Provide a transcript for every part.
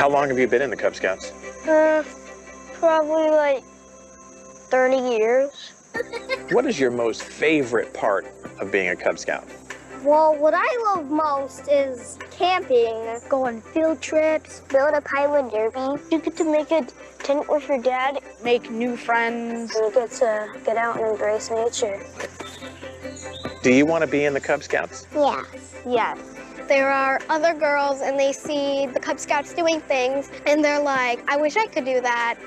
How long have you been in the Cub Scouts? Probably like 30 years. What is your most favorite part of being a Cub Scout? Well, what I love most is camping, go on field trips, build a pilot derby. You get to make a tent with your dad, make new friends. You get to get out and embrace nature. Do you want to be in the Cub Scouts? Yes. Yes. There are other girls and they see the Cub Scouts doing things and they're like, I wish I could do that.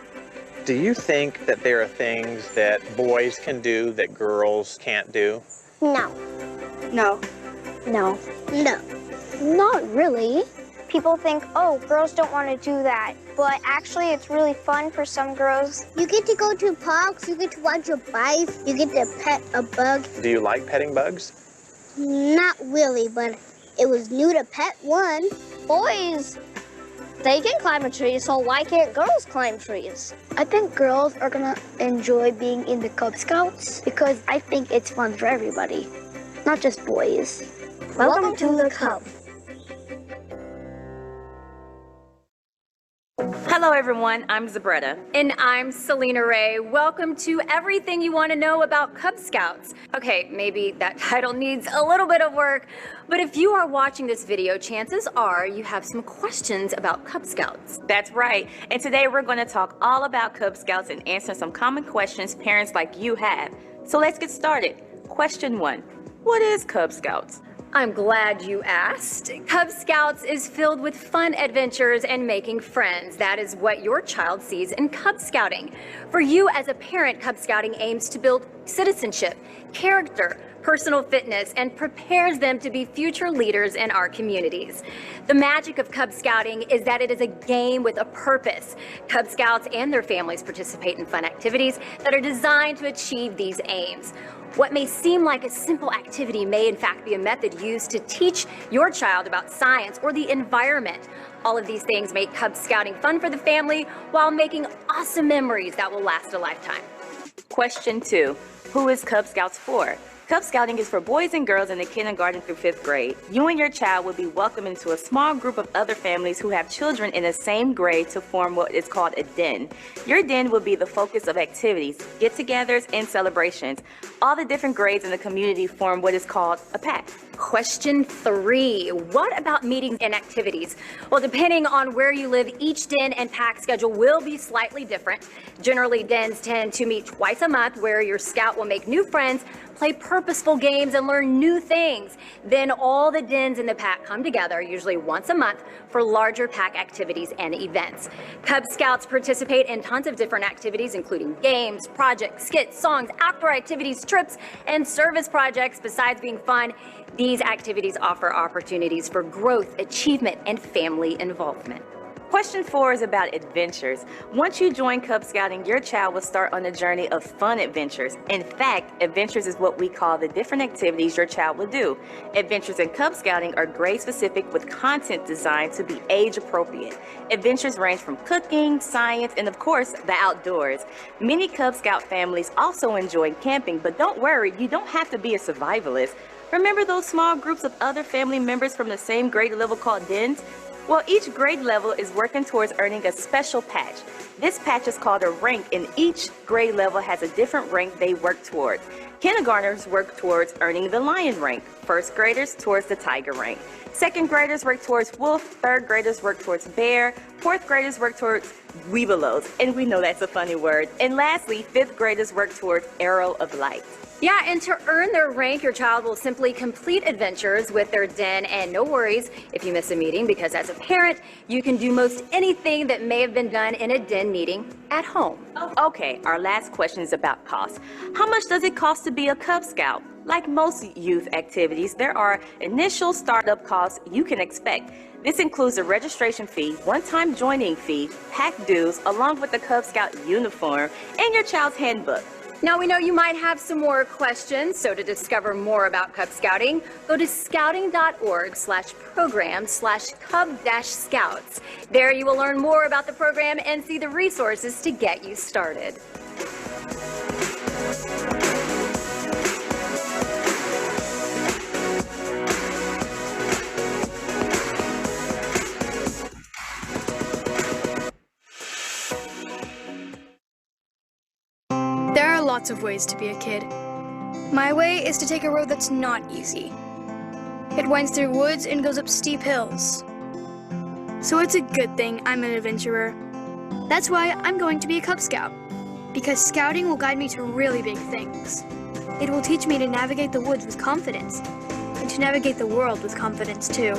Do you think that there are things that boys can do that girls can't do? No. No. No. No. Not really. People think, oh, girls don't want to do that. But actually, it's really fun for some girls. You get to go to parks, you get to ride your bike, you get to pet a bug. Do you like petting bugs? Not really, but it was new to pet one. Boys, they can climb a tree, so why can't girls climb trees? I think girls are gonna enjoy being in the Cub Scouts because I think it's fun for everybody, not just boys. Welcome to the Cub. Hello everyone, I'm Zabretta. And I'm Selena Ray. Welcome to everything you want to know about Cub Scouts. Okay, maybe that title needs a little bit of work, but if you are watching this video, chances are you have some questions about Cub Scouts. That's right, and today we're going to talk all about Cub Scouts and answer some common questions parents like you have. So let's get started. Question 1, what is Cub Scouts? I'm glad you asked. Cub Scouts is filled with fun adventures and making friends. That is what your child sees in Cub Scouting. For you as a parent, Cub Scouting aims to build citizenship, character, personal fitness, and prepares them to be future leaders in our communities. The magic of Cub Scouting is that it is a game with a purpose. Cub Scouts and their families participate in fun activities that are designed to achieve these aims. What may seem like a simple activity may in fact be a method used to teach your child about science or the environment. All of these things make Cub Scouting fun for the family while making awesome memories that will last a lifetime. Question 2, who is Cub Scouts for? Cub Scouting is for boys and girls in the kindergarten through 5th grade. You and your child will be welcomed into a small group of other families who have children in the same grade to form what is called a den. Your den will be the focus of activities, get-togethers, and celebrations. All the different grades in the community form what is called a pack. Question 3, what about meetings and activities? Well, depending on where you live, each den and pack schedule will be slightly different. Generally, dens tend to meet twice a month where your scout will make new friends, play purposeful games, and learn new things. Then all the dens in the pack come together, usually once a month, for larger pack activities and events. Cub Scouts participate in tons of different activities, including games, projects, skits, songs, outdoor activities, trips, and service projects. Besides being fun, these activities offer opportunities for growth, achievement, and family involvement. Question 4 is about adventures. Once you join Cub Scouting, your child will start on a journey of fun adventures. In fact, adventures is what we call the different activities your child will do. Adventures in Cub Scouting are grade specific with content designed to be age appropriate. Adventures range from cooking, science, and of course, the outdoors. Many Cub Scout families also enjoy camping, but don't worry, you don't have to be a survivalist. Remember those small groups of other family members from the same grade level called dens? Well, each grade level is working towards earning a special patch. This patch is called a rank, and each grade level has a different rank they work towards. Kindergartners work towards earning the lion rank, first graders towards the tiger rank. Second graders work towards wolf, third graders work towards bear, fourth graders work towards weebelows, and we know that's a funny word. And lastly, fifth graders work towards arrow of light. Yeah, and to earn their rank, your child will simply complete adventures with their den, and no worries if you miss a meeting, because as a parent, you can do most anything that may have been done in a den meeting at home. Okay, our last question is about cost. How much does it cost to be a Cub Scout? Like most youth activities, there are initial startup costs you can expect. This includes a registration fee, one-time joining fee, pack dues, along with the Cub Scout uniform and your child's handbook. Now, we know you might have some more questions, so to discover more about Cub Scouting, go to scouting.org/program/Cub-Scouts. There you will learn more about the program and see the resources to get you started. lots of ways to be a kid. My way is to take a road that's not easy. It winds through woods and goes up steep hills. So it's a good thing I'm an adventurer. That's why I'm going to be a Cub Scout, because scouting will guide me to really big things. It will teach me to navigate the woods with confidence, and to navigate the world with confidence too.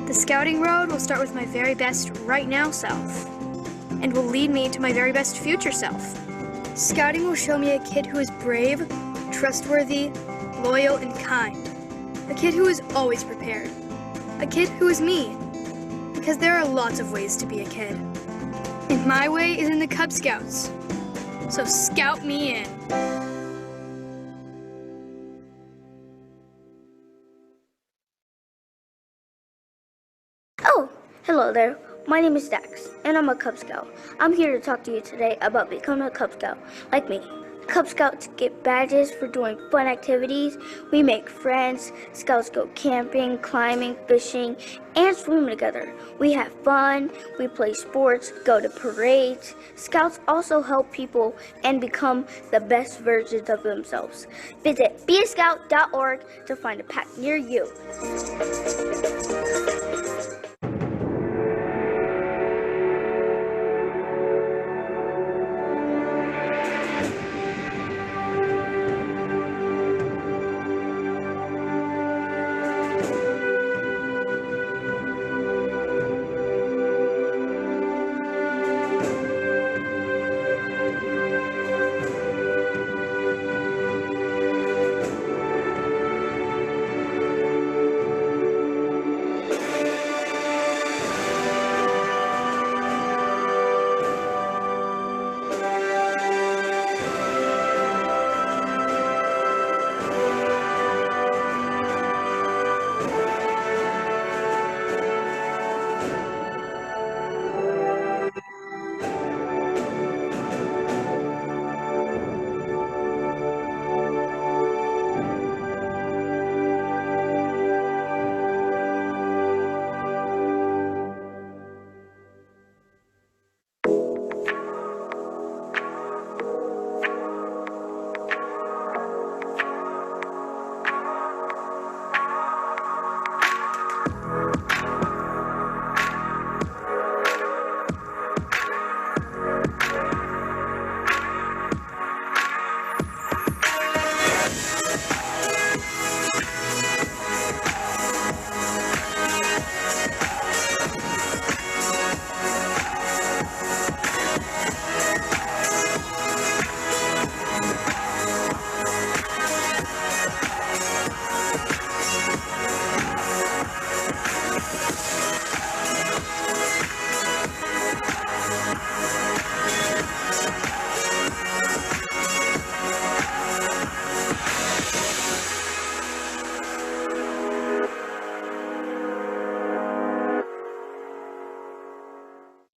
The scouting road will start with my very best right now self, and will lead me to my very best future self. Scouting will show me a kid who is brave, trustworthy, loyal, and kind. A kid who is always prepared. A kid who is me. Because there are lots of ways to be a kid. And my way is in the Cub Scouts. So scout me in. Oh, hello there. My name is Dax, and I'm a Cub Scout. I'm here to talk to you today about becoming a Cub Scout, like me. Cub Scouts get badges for doing fun activities. We make friends. Scouts go camping, climbing, fishing, and swimming together. We have fun. We play sports, go to parades. Scouts also help people and become the best versions of themselves. Visit beascout.org to find a pack near you.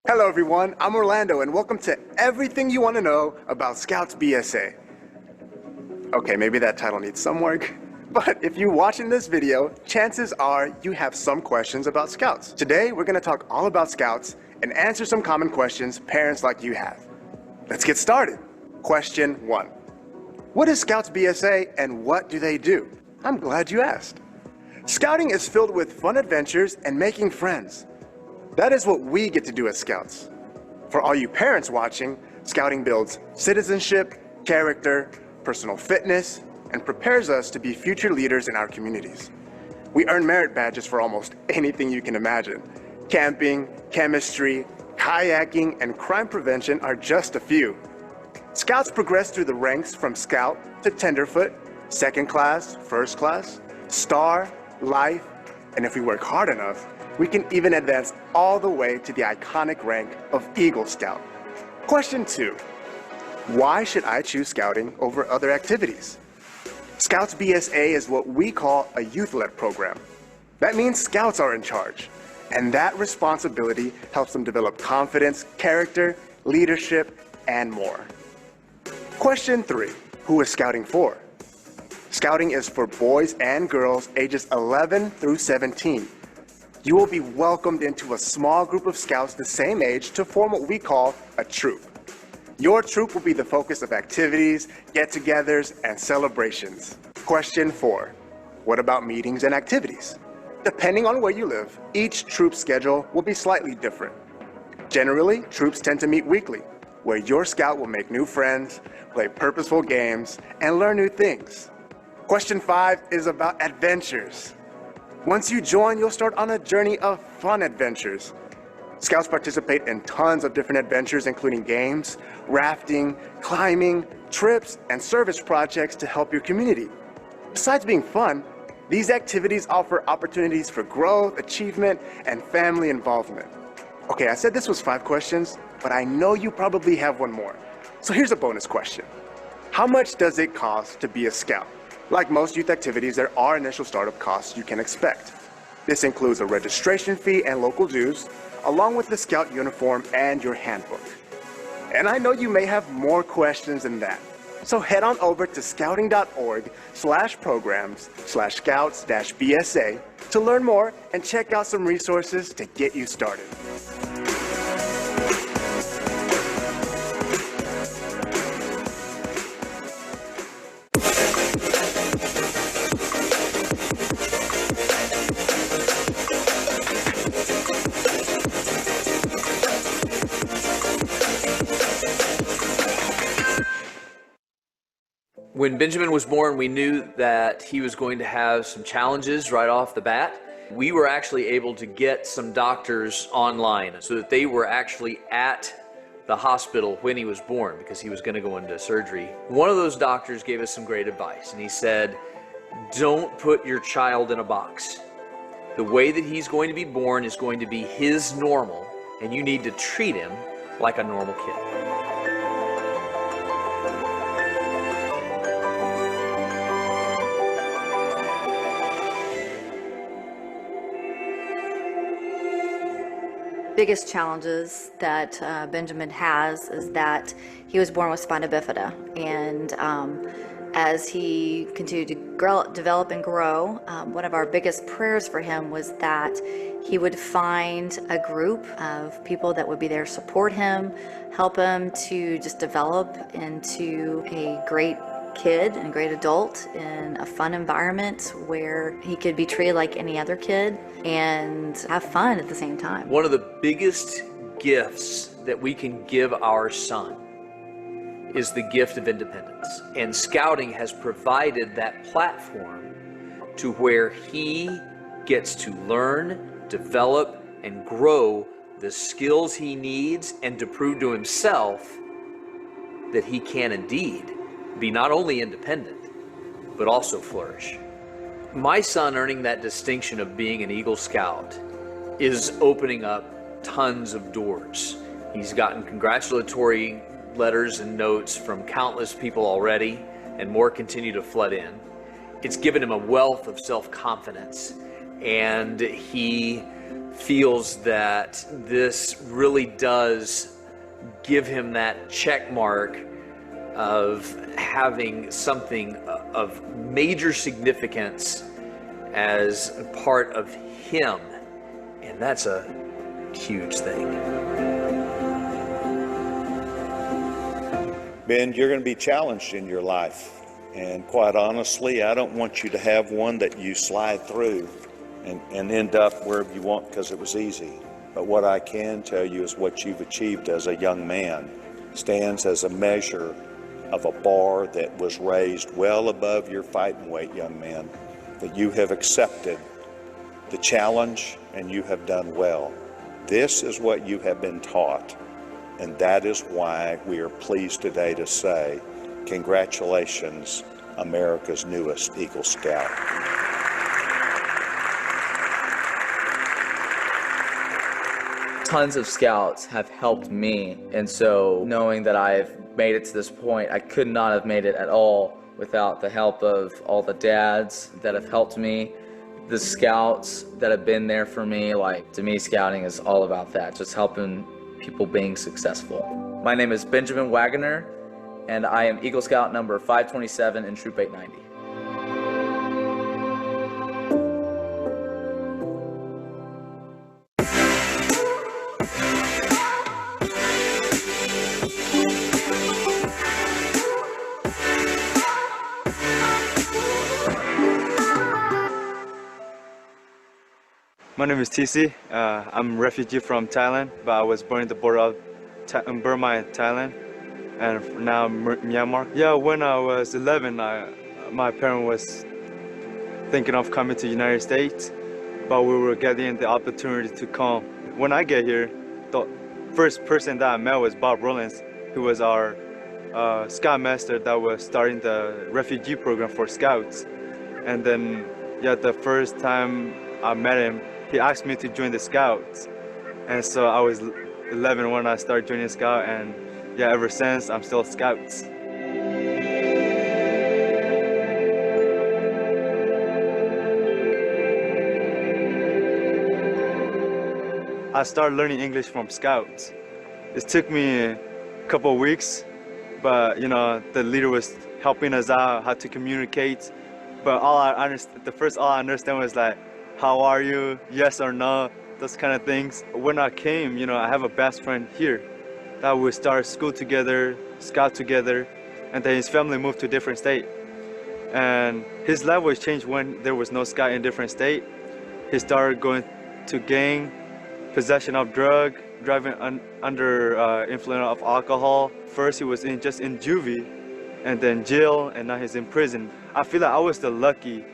Hello everyone, I'm Orlando and welcome to everything you want to know about Scouts BSA. Okay, maybe that title needs some work, but if you're watching this video, chances are you have some questions about Scouts. Today, we're going to talk all about Scouts and answer some common questions parents like you have. Let's get started. Question 1. What is Scouts BSA and what do they do? I'm glad you asked. Scouting is filled with fun adventures and making friends. That is what we get to do as Scouts. For all you parents watching, Scouting builds citizenship, character, personal fitness, and prepares us to be future leaders in our communities. We earn merit badges for almost anything you can imagine. Camping, chemistry, kayaking, and crime prevention are just a few. Scouts progress through the ranks from Scout to Tenderfoot, Second Class, First Class, Star, Life, and if we work hard enough, we can even advance all the way to the iconic rank of Eagle Scout. Question 2. Why should I choose Scouting over other activities? Scouts BSA is what we call a youth-led program. That means Scouts are in charge, and that responsibility helps them develop confidence, character, leadership, and more. Question 3. Who is Scouting for? Scouting is for boys and girls ages 11 through 17. You will be welcomed into a small group of Scouts the same age to form what we call a troop. Your troop will be the focus of activities, get-togethers, and celebrations. Question 4. What about meetings and activities? Depending on where you live, each troop schedule will be slightly different. Generally, troops tend to meet weekly, where your scout will make new friends, play purposeful games, and learn new things. Question 5 is about adventures. Once you join, you'll start on a journey of fun adventures. Scouts participate in tons of different adventures, including games, rafting, climbing, trips, and service projects to help your community. Besides being fun, these activities offer opportunities for growth, achievement, and family involvement. Okay, I said this was 5 questions, but I know you probably have one more. So here's a bonus question. How much does it cost to be a scout? Like most youth activities, there are initial startup costs you can expect. This includes a registration fee and local dues, along with the scout uniform and your handbook. And I know you may have more questions than that. So head on over to scouting.org/programs/scouts-BSA to learn more and check out some resources to get you started. When Benjamin was born, we knew that he was going to have some challenges right off the bat. We were actually able to get some doctors online so that they were actually at the hospital when he was born because he was going to go into surgery. One of those doctors gave us some great advice, and he said, don't put your child in a box. The way that he's going to be born is going to be his normal, and you need to treat him like a normal kid. Biggest challenges that Benjamin has is that he was born with spina bifida, and as he continued to develop and grow, one of our biggest prayers for him was that he would find a group of people that would be there to support him, help him to just develop into a great kid and a great adult in a fun environment where he could be treated like any other kid and have fun at the same time. One of the biggest gifts that we can give our son is the gift of independence. And scouting has provided that platform to where he gets to learn, develop, and grow the skills he needs and to prove to himself that he can indeed be not only independent, but also flourish. My son earning that distinction of being an Eagle Scout is opening up tons of doors. He's gotten congratulatory letters and notes from countless people already, and more continue to flood in. It's given him a wealth of self-confidence, and he feels that this really does give him that check mark of having something of major significance as part of him, and that's a huge thing. Ben, you're going to be challenged in your life, and quite honestly, I don't want you to have one that you slide through and end up wherever you want because it was easy. But what I can tell you is what you've achieved as a young man stands as a measure of a bar that was raised well above your fighting weight, young man, that you have accepted the challenge and you have done well. This is what you have been taught, and that is why we are pleased today to say, congratulations, America's newest Eagle Scout. Tons of scouts have helped me, and so knowing that I've made it to this point, I could not have made it at all without the help of all the dads that have helped me, the scouts that have been there for me. Like, to me, scouting is all about that, just helping people being successful. My name is Benjamin Wagoner, and I am Eagle Scout number 527 in Troop 890. My name is TC. I'm a refugee from Thailand, but I was born in the border of Burma and Thailand, and now Myanmar. Yeah, when I was 11, my parent was thinking of coming to the United States, but we were getting the opportunity to come. When I get here, the first person that I met was Bob Rollins, who was our Scoutmaster that was starting the refugee program for Scouts. And then, yeah, the first time I met him, he asked me to join the Scouts. And so I was 11 when I started joining Scout, and yeah, ever since I'm still Scouts. I started learning English from Scouts. It took me a couple of weeks, but you know, the leader was helping us out how to communicate. But all I understand was like, how are you? Yes or no? Those kind of things. When I came, you know, I have a best friend here that we started school together, Scout together, and then his family moved to a different state. And his life was changed when there was no Scout in different state. He started going to gang, possession of drug, driving under influence of alcohol. First he was just in juvie, and then jail, and now he's in prison. I feel like I was still lucky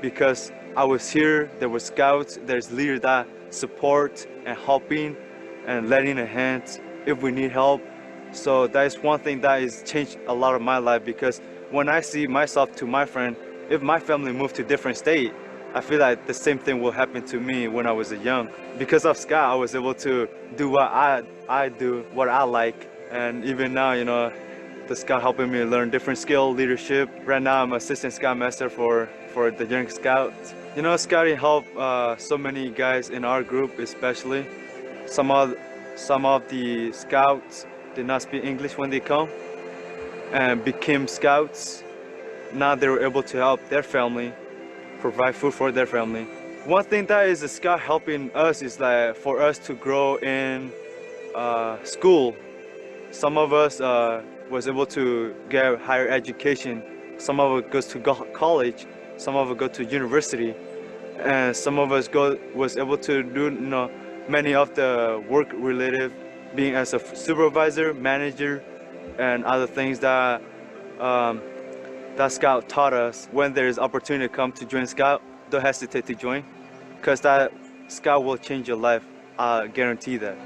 because I was here, there were Scouts, there's leaders that support and helping and lending a hand if we need help. So that is one thing that has changed a lot of my life, because when I see myself to my friend, if my family moved to a different state, I feel like the same thing will happen to me when I was young. Because of Scout, I was able to do what I do, what I like. And even now, you know, the Scout helping me learn different skill, leadership. Right now, I'm assistant Scoutmaster for the Young Scouts. You know, Scouting helped so many guys in our group, especially. Some of the Scouts did not speak English when they come and became Scouts. Now they were able to help their family, provide food for their family. One thing that is a Scout helping us is like for us to grow in school. Some of us was able to get higher education. Some of us goes to college. Some of us go to university, and some of us was able to do, you know, many of the work related, being as a supervisor, manager, and other things that that Scout taught us. When there is opportunity to come to join Scout, don't hesitate to join, because that Scout will change your life. I guarantee that.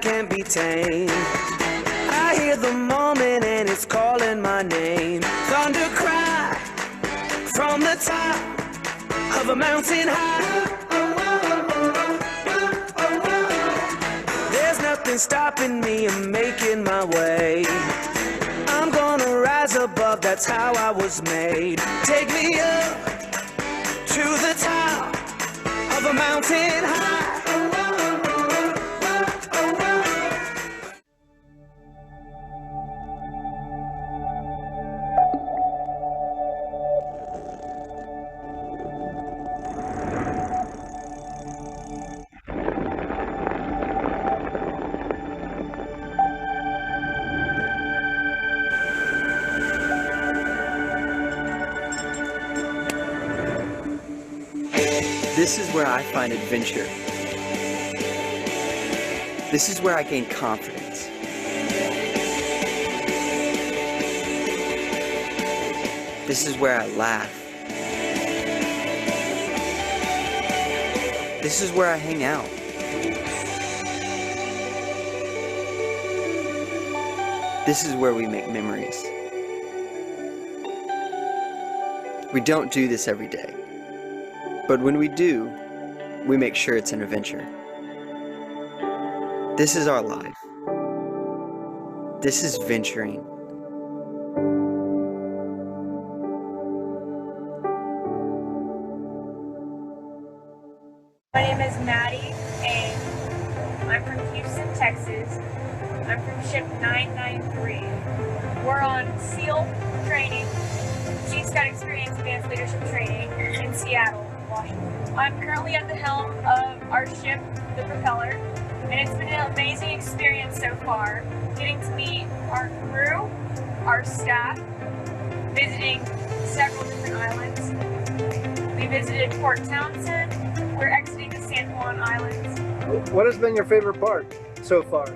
Can't be tamed. I hear the moment and it's calling my name. Thunder cry from the top of a mountain high. There's nothing stopping me, I'm making my way. I'm gonna rise above, that's how I was made. Take me up to the top of a mountain high. This is where I find adventure. This is where I gain confidence. This is where I laugh. This is where I hang out. This is where we make memories. We don't do this every day. But when we do, we make sure it's an adventure. This is our life. This is venturing. My name is Maddie, and I'm from Houston, Texas. I'm from ship 993. We're on SEAL training, Chief Scout Experience Advanced Leadership Training in Seattle, Washington. I'm currently at the helm of our ship, the Propeller, and it's been an amazing experience so far, getting to meet our crew, our staff, visiting several different islands. We visited Port Townsend. We're exiting the San Juan Islands. What has been your favorite part so far?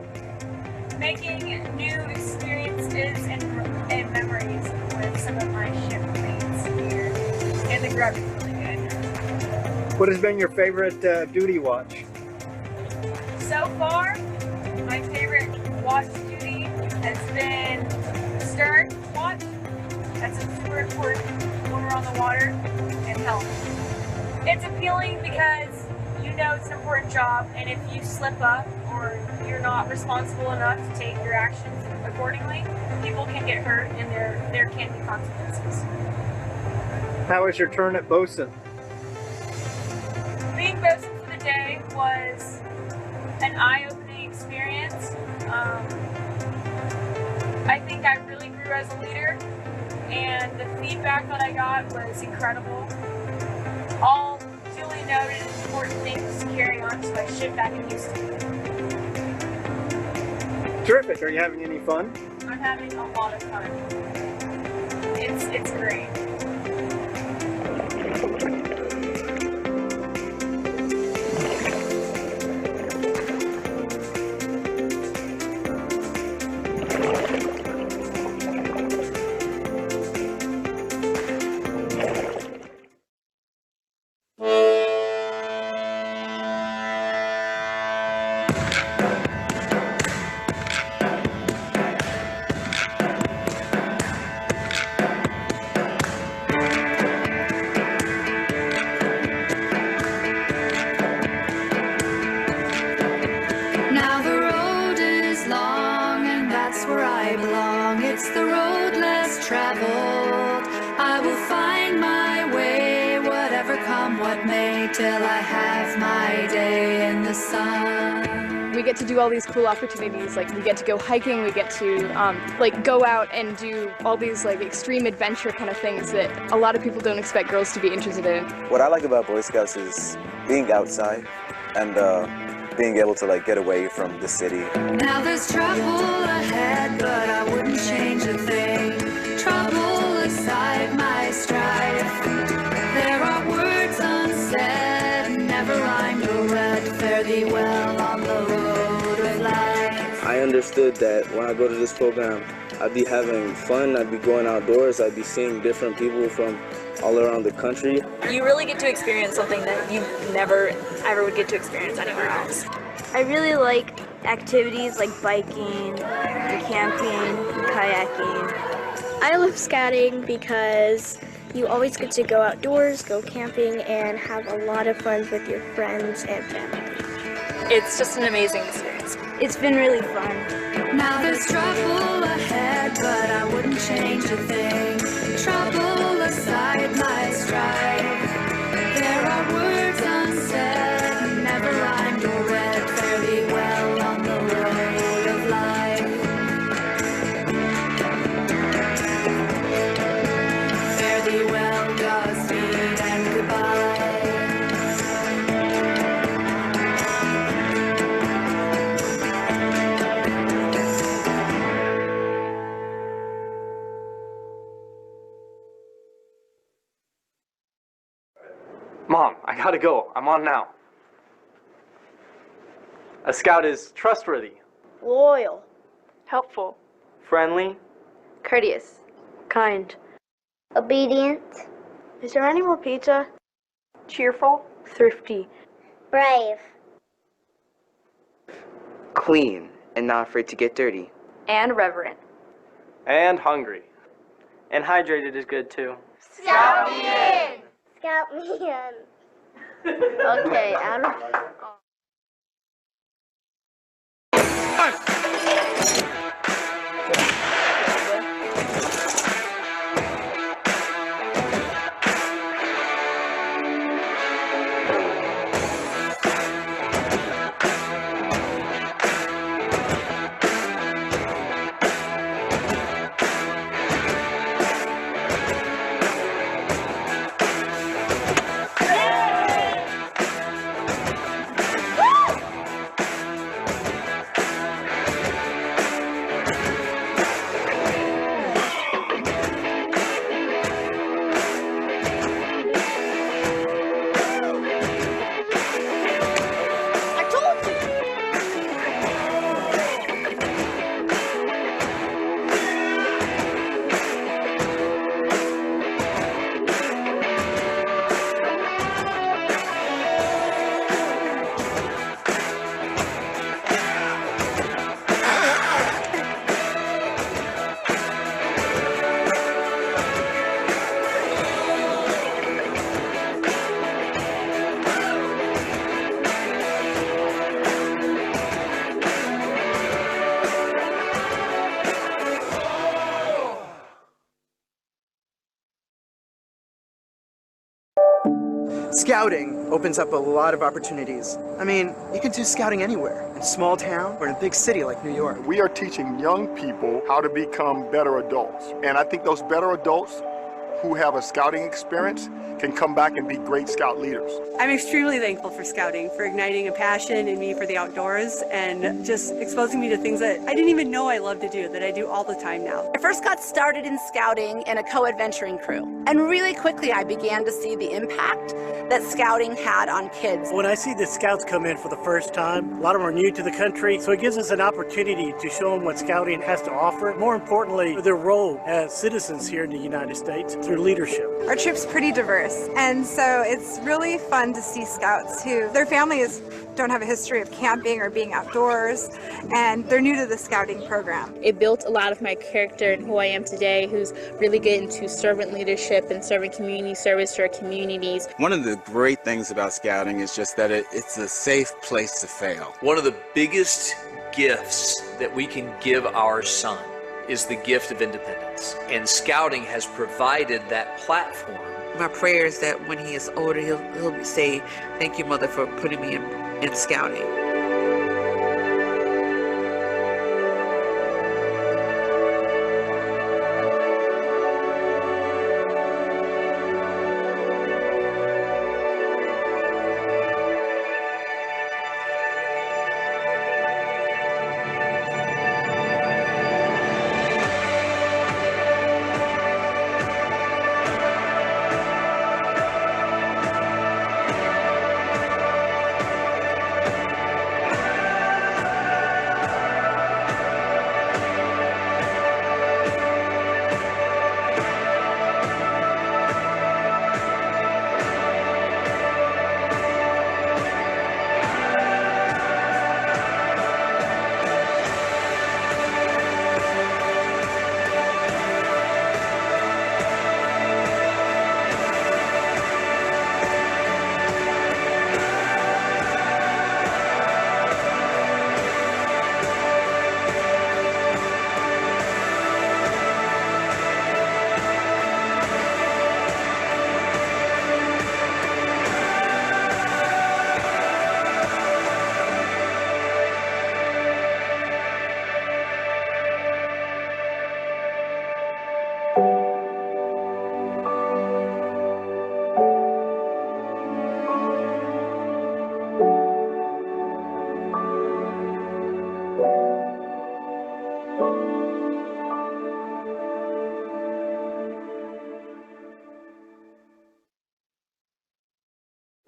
Making new experiences and memories with some of my shipmates here. And the grub is really good. What has been your favorite duty watch? So far, my favorite watch duty has been stern watch. That's super important when we're on the water, and help. It's appealing because you know it's an important job, and if you slip up or you're not responsible enough to take your actions accordingly, people can get hurt and there can be consequences. How was your turn at bosun? Being bosun for the day was an eye-opening experience. I think I really grew as a leader, and the feedback that I got was incredible. All duly noted and important things to carry on to my ship back in Houston. Terrific. Are you having any fun? I'm having a lot of fun. It's great. Now the road is long and that's where I belong. It's the road less traveled. I will find my way, whatever come what may, till I have my day in the sun. We get to do all these cool opportunities, like we get to go hiking, we get to like go out and do all these like extreme adventure kind of things that a lot of people don't expect girls to be interested in. What I like about Boy Scouts is being outside and being able to like get away from the city. Now there's trouble ahead, but I wouldn't change a thing. Trouble aside, my strife. There are words unsaid, never rhymed or read. Fare thee well on the road of life. I understood that when I go to this program, I'd be having fun, I'd be going outdoors, I'd be seeing different people from all around the country. You really get to experience something that you never ever would get to experience anywhere else. I really like activities like biking, camping, kayaking. I love scouting because you always get to go outdoors, go camping, and have a lot of fun with your friends and family. It's just an amazing experience. It's been really fun. Now there's trouble ahead, but I wouldn't change a thing. Trouble aside, my strife. There are words unsaid, never rhymed or read. Fare thee well on the road of life. Fare thee well, Godspeed and goodbye. Mom, I gotta go. I'm on now. A scout is trustworthy, Loyal, helpful, friendly, courteous, kind, obedient, is there any more pizza? cheerful, Thrifty, brave, clean and not afraid to get dirty. and reverent. and hungry. And hydrated is good too. Scout me in! Scout me in. Okay, out of... Scouting opens up a lot of opportunities. I mean, you can do scouting anywhere, in a small town or in a big city like New York. We are teaching young people how to become better adults. And I think those better adults who have a scouting experience can come back and be great scout leaders. I'm extremely thankful for scouting, for igniting a passion in me for the outdoors and just exposing me to things that I didn't even know I love to do, that I do all the time now. I first got started in scouting in a co-adventuring crew, and really quickly I began to see the impact that scouting had on kids. When I see the scouts come in for the first time, a lot of them are new to the country, so it gives us an opportunity to show them what scouting has to offer. More importantly, their role as citizens here in the United States through leadership. Our trip's pretty diverse, and so it's really fun to see scouts who, their families don't have a history of camping or being outdoors, and they're new to the scouting program. It built a lot of my character and who I am today, who's really good into servant leadership and serving community service to our communities. One of the great things about scouting is just that it's a safe place to fail. One of the biggest gifts that we can give our son is the gift of independence. And scouting has provided that platform. My prayer is that when he is older, he'll say, "Thank you, Mother, for putting me in scouting."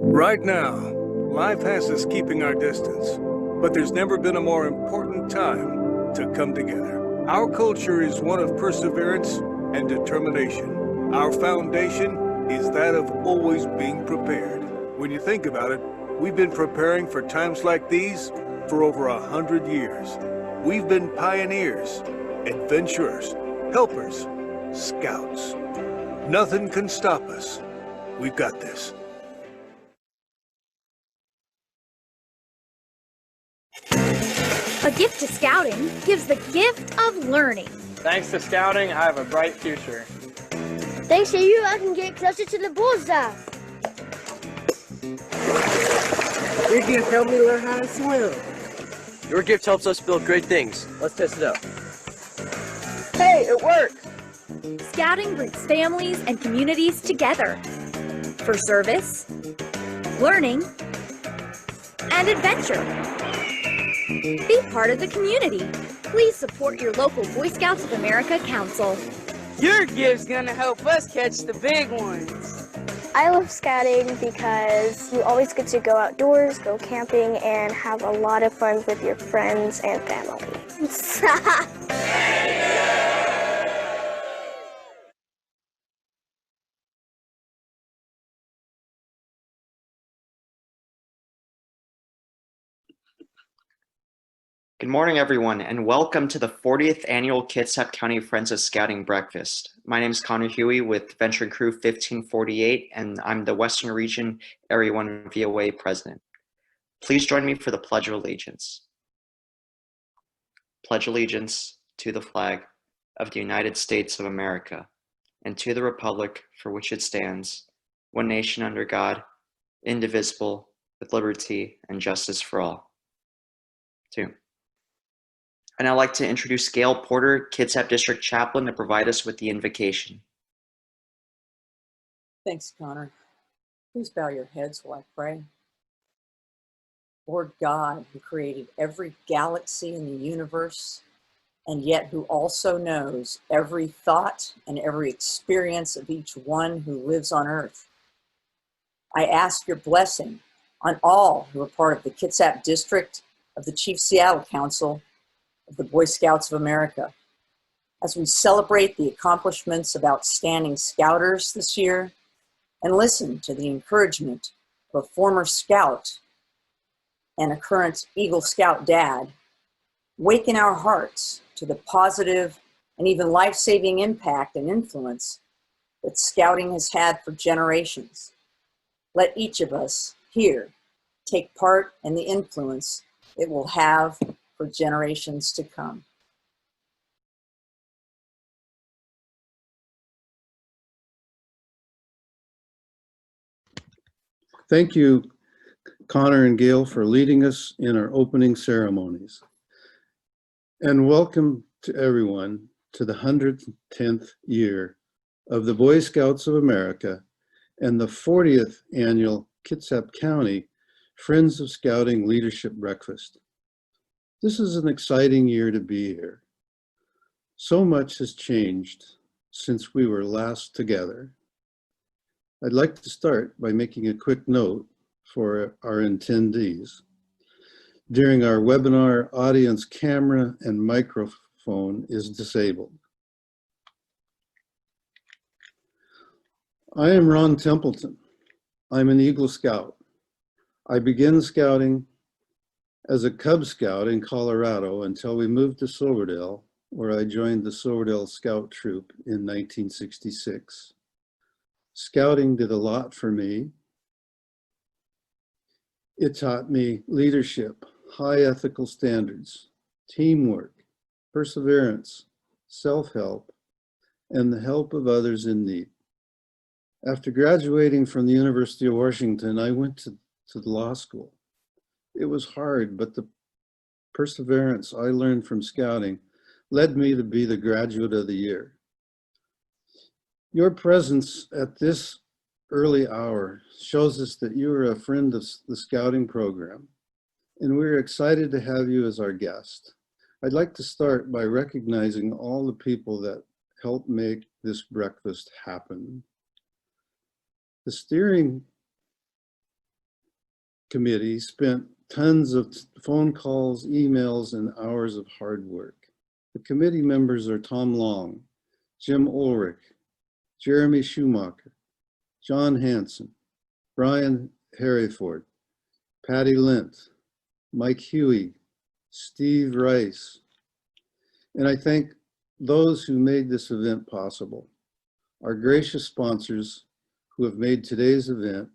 Right now, life has us keeping our distance, but there's never been a more important time to come together. Our culture is one of perseverance and determination. Our foundation is that of always being prepared. When you think about it, we've been preparing for times like these for over 100 years. We've been pioneers, adventurers, helpers, scouts. Nothing can stop us. We've got this. A gift to scouting gives the gift of learning. Thanks to scouting, I have a bright future. Thanks to you, I can get closer to the bullseye. Your gift helped me learn how to swim. Your gift helps us build great things. Let's test it out. Hey, it worked! Scouting brings families and communities together for service, learning, and adventure. Be part of the community. Please support your local Boy Scouts of America Council. Your gift's gonna help us catch the big ones. I love scouting because you always get to go outdoors, go camping, and have a lot of fun with your friends and family. Good morning, everyone, and welcome to the 40th Annual Kitsap County Friends of Scouting Breakfast. My name is Connor Huey with Venturing Crew 1548, and I'm the Western Region Area 1 VOA President. Please join me for the Pledge of Allegiance. Pledge allegiance to the flag of the United States of America and to the republic for which it stands, one nation under God, indivisible, with liberty and justice for all. 2. I'd now like to introduce Gail Porter, Kitsap District Chaplain, to provide us with the invocation. Thanks, Connor. Please bow your heads while I pray. Lord God, who created every galaxy in the universe, and yet who also knows every thought and every experience of each one who lives on earth, I ask your blessing on all who are part of the Kitsap District, of the Chief Seattle Council, of the Boy Scouts of America. As we celebrate the accomplishments of outstanding Scouters this year and listen to the encouragement of a former Scout and a current Eagle Scout dad, waken our hearts to the positive and even life-saving impact and influence that Scouting has had for generations. Let each of us here take part in the influence it will have for generations to come. Thank you, Connor and Gail, for leading us in our opening ceremonies. And welcome to everyone to the 110th year of the Boy Scouts of America and the 40th annual Kitsap County Friends of Scouting Leadership Breakfast. This is an exciting year to be here. So much has changed since we were last together. I'd like to start by making a quick note for our attendees. During our webinar, audience camera and microphone is disabled. I am Ron Templeton. I'm an Eagle Scout. I began scouting as a Cub Scout in Colorado until we moved to Silverdale, where I joined the Silverdale Scout Troop in 1966. Scouting did a lot for me. It taught me leadership, high ethical standards, teamwork, perseverance, self-help, and the help of others in need. After graduating from the University of Washington, I went to the law school. It was hard, but the perseverance I learned from scouting led me to be the graduate of the year. Your presence at this early hour shows us that you are a friend of the scouting program, and we're excited to have you as our guest. I'd like to start by recognizing all the people that helped make this breakfast happen. The steering committee spent tons of phone calls, emails, and hours of hard work. The committee members are Tom Long, Jim Ulrich, Jeremy Schumacher, John Hanson, Brian Harryford, Patty Lint, Mike Huey, Steve Rice, and I thank those who made this event possible, our gracious sponsors who have made today's event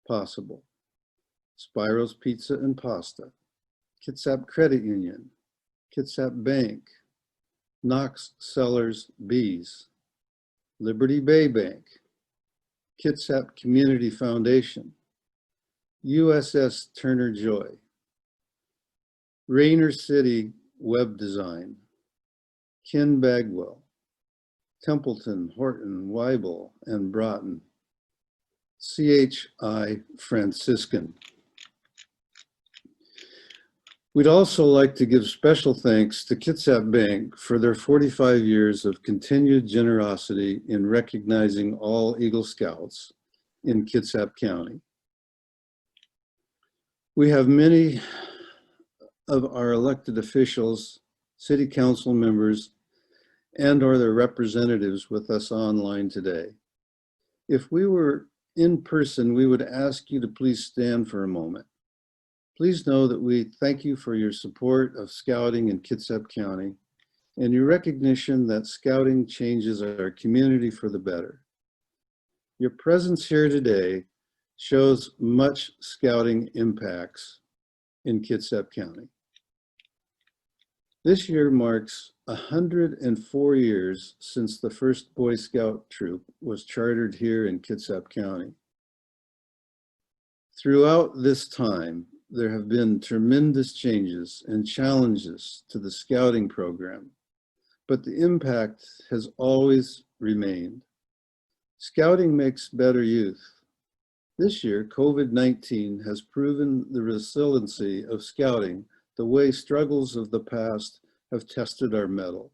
possible. Spiro's Pizza and Pasta, Kitsap Credit Union, Kitsap Bank, Knox Cellars Bees, Liberty Bay Bank, Kitsap Community Foundation, USS Turner Joy, Rainer City Web Design, Ken Bagwell, Templeton, Horton, Weibel, and Broughton, CHI Franciscan. We'd also like to give special thanks to Kitsap Bank for their 45 years of continued generosity in recognizing all Eagle Scouts in Kitsap County. We have many of our elected officials, city council members, and or their representatives with us online today. If we were in person, we would ask you to please stand for a moment. Please know that we thank you for your support of scouting in Kitsap County and your recognition that scouting changes our community for the better. Your presence here today shows much scouting impacts in Kitsap County. This year marks 104 years since the first Boy Scout troop was chartered here in Kitsap County. Throughout this time, there have been tremendous changes and challenges to the Scouting program, but the impact has always remained. Scouting makes better youth. This year, COVID-19 has proven the resiliency of Scouting the way struggles of the past have tested our mettle.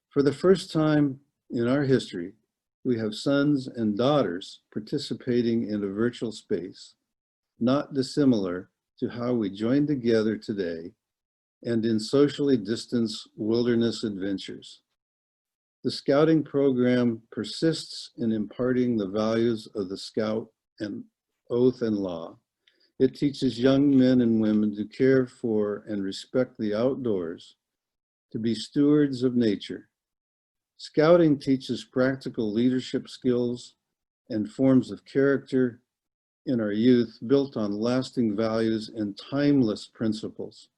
For the first time in our history, we have sons and daughters participating in a virtual space, not dissimilar to how we join together today and in socially distanced wilderness adventures. The Scouting program persists in imparting the values of the Scout and oath and law. It teaches young men and women to care for and respect the outdoors, to be stewards of nature. Scouting teaches practical leadership skills and forms of character in our youth built on lasting values and timeless principles.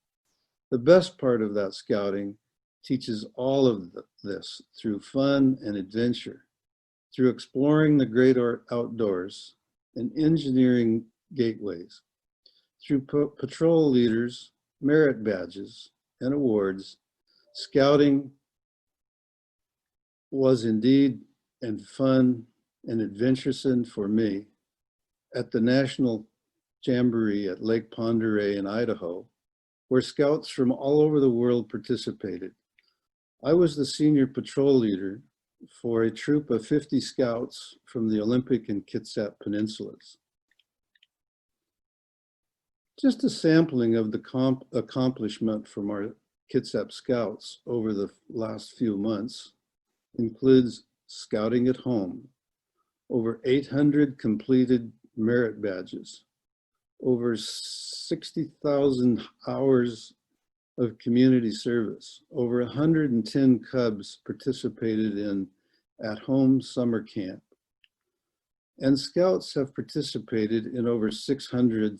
The best part of that Scouting teaches all of this through fun and adventure, through exploring the great outdoors and engineering gateways, through patrol leaders, merit badges, and awards. Scouting was indeed and fun and adventuresome for me. At the National Jamboree at Lake Pend Oreille in Idaho, where Scouts from all over the world participated, I was the senior patrol leader for a troop of 50 Scouts from the Olympic and Kitsap peninsulas. Just a sampling of the accomplishment from our Kitsap Scouts over the last few months includes Scouting at Home, over 800 completed merit badges, over 60,000 hours of community service, over 110 Cubs participated in at-home summer camp, and Scouts have participated in over 600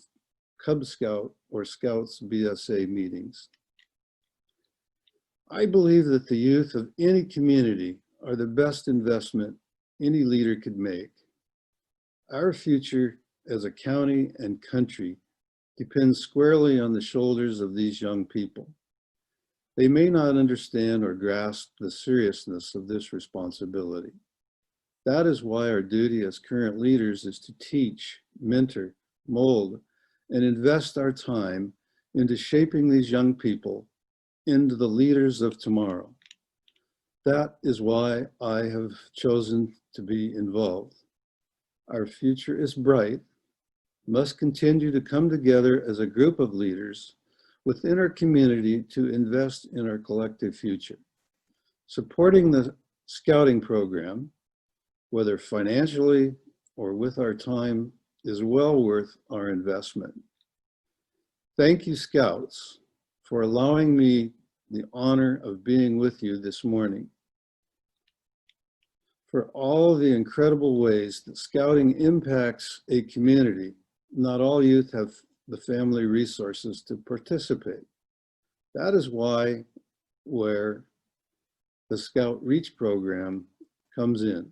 Cub Scout or Scouts BSA meetings. I believe that the youth of any community are the best investment any leader could make. Our future as a county and country depends squarely on the shoulders of these young people. They may not understand or grasp the seriousness of this responsibility. That is why our duty as current leaders is to teach, mentor, mold, and invest our time into shaping these young people into the leaders of tomorrow. That is why I have chosen to be involved. Our future is bright, must continue to come together as a group of leaders within our community to invest in our collective future. Supporting the Scouting program, whether financially or with our time, is well worth our investment. Thank you, Scouts, for allowing me the honor of being with you this morning. For all the incredible ways that Scouting impacts a community, not all youth have the family resources to participate. That is where the Scout Reach program comes in.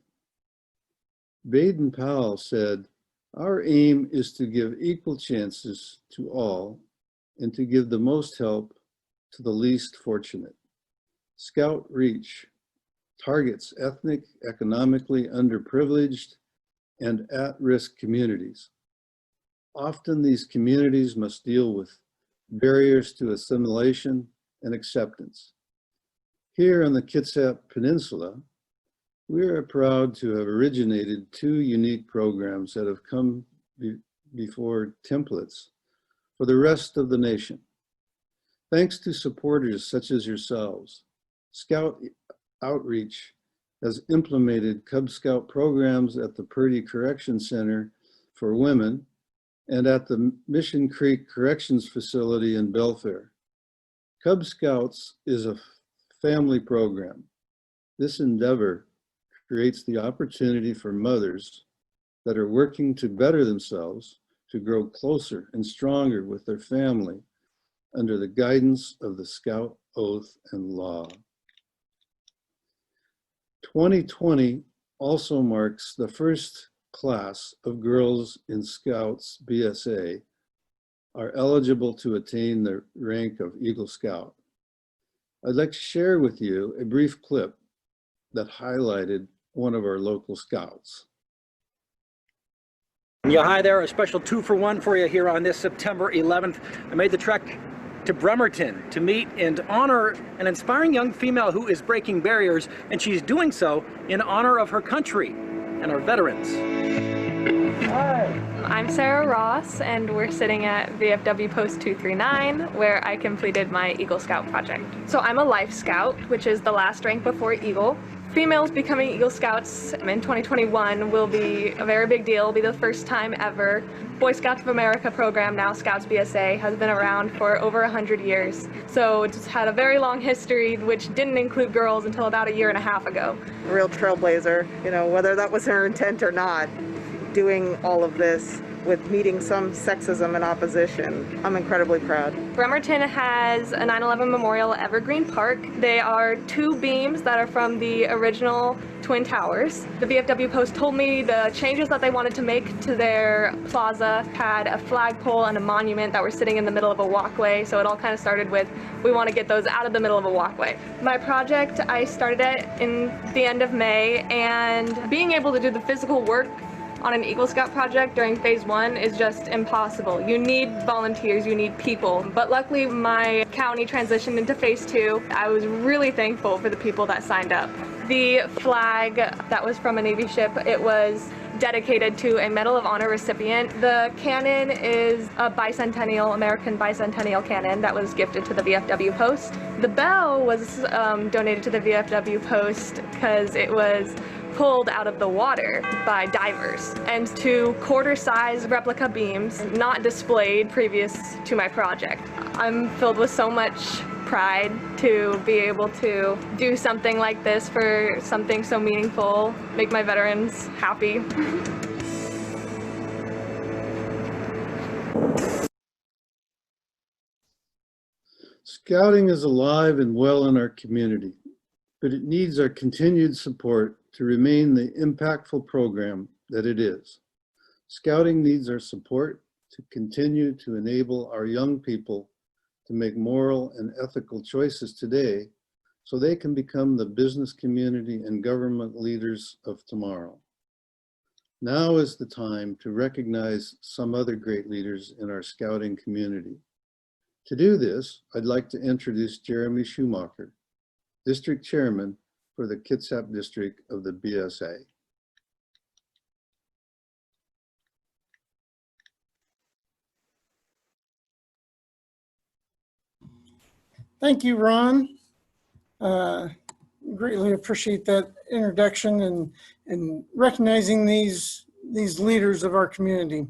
Baden-Powell said, "Our aim is to give equal chances to all and to give the most help to the least fortunate." Scout Reach targets ethnic, economically underprivileged, and at-risk communities. Often these communities must deal with barriers to assimilation and acceptance. Here on the Kitsap Peninsula, we are proud to have originated two unique programs that have come before templates for the rest of the nation. Thanks to supporters such as yourselves, Scout Outreach has implemented Cub Scout programs at the Purdy Correction Center for women and at the Mission Creek Corrections Facility in Belfair. Cub Scouts is a family program. This endeavor creates the opportunity for mothers that are working to better themselves to grow closer and stronger with their family under the guidance of the Scout Oath and Law. 2020 also marks the first class of girls in Scouts BSA are eligible to attain the rank of Eagle Scout. I'd like to share with you a brief clip that highlighted one of our local Scouts. Yeah, hi there, a special 2-for-1 for you here on this September 11th. I made the trek to Bremerton to meet and honor an inspiring young female who is breaking barriers, and she's doing so in honor of her country and our veterans. Hi. I'm Sarah Ross, and we're sitting at VFW Post 239, where I completed my Eagle Scout project. So I'm a Life Scout, which is the last rank before Eagle. Females becoming Eagle Scouts in 2021 will be a very big deal. It'll be the first time ever. Boy Scouts of America program, now Scouts BSA, has been around for over 100 years. So it's had a very long history, which didn't include girls until about 1.5 years ago. A real trailblazer, you know, whether that was her intent or not, doing all of this with meeting some sexism and opposition. I'm incredibly proud. Bremerton has a 9/11 Memorial Evergreen Park. They are 2 beams that are from the original Twin Towers. The VFW Post told me the changes that they wanted to make to their plaza had a flagpole and a monument that were sitting in the middle of a walkway, so it all kind of started with, we want to get those out of the middle of a walkway. My project, I started it in the end of May, and being able to do the physical work on an Eagle Scout project during phase 1 is just impossible. You need volunteers, you need people. But luckily my county transitioned into phase 2. I was really thankful for the people that signed up. The flag that was from a Navy ship, it was dedicated to a Medal of Honor recipient. The cannon is a bicentennial, American bicentennial cannon that was gifted to the VFW Post. The bell was donated to the VFW Post because it was pulled out of the water by divers, and 2 quarter-size replica beams not displayed previous to my project. I'm filled with so much pride to be able to do something like this for something so meaningful, make my veterans happy. Scouting is alive and well in our community, but it needs our continued support to remain the impactful program that it is. Scouting needs our support to continue to enable our young people to make moral and ethical choices today so they can become the business community and government leaders of tomorrow. Now is the time to recognize some other great leaders in our Scouting community. To do this, I'd like to introduce Jeremy Schumacher, District Chairman for the Kitsap District of the BSA. Thank you, Ron. Greatly appreciate that introduction and recognizing these leaders of our community.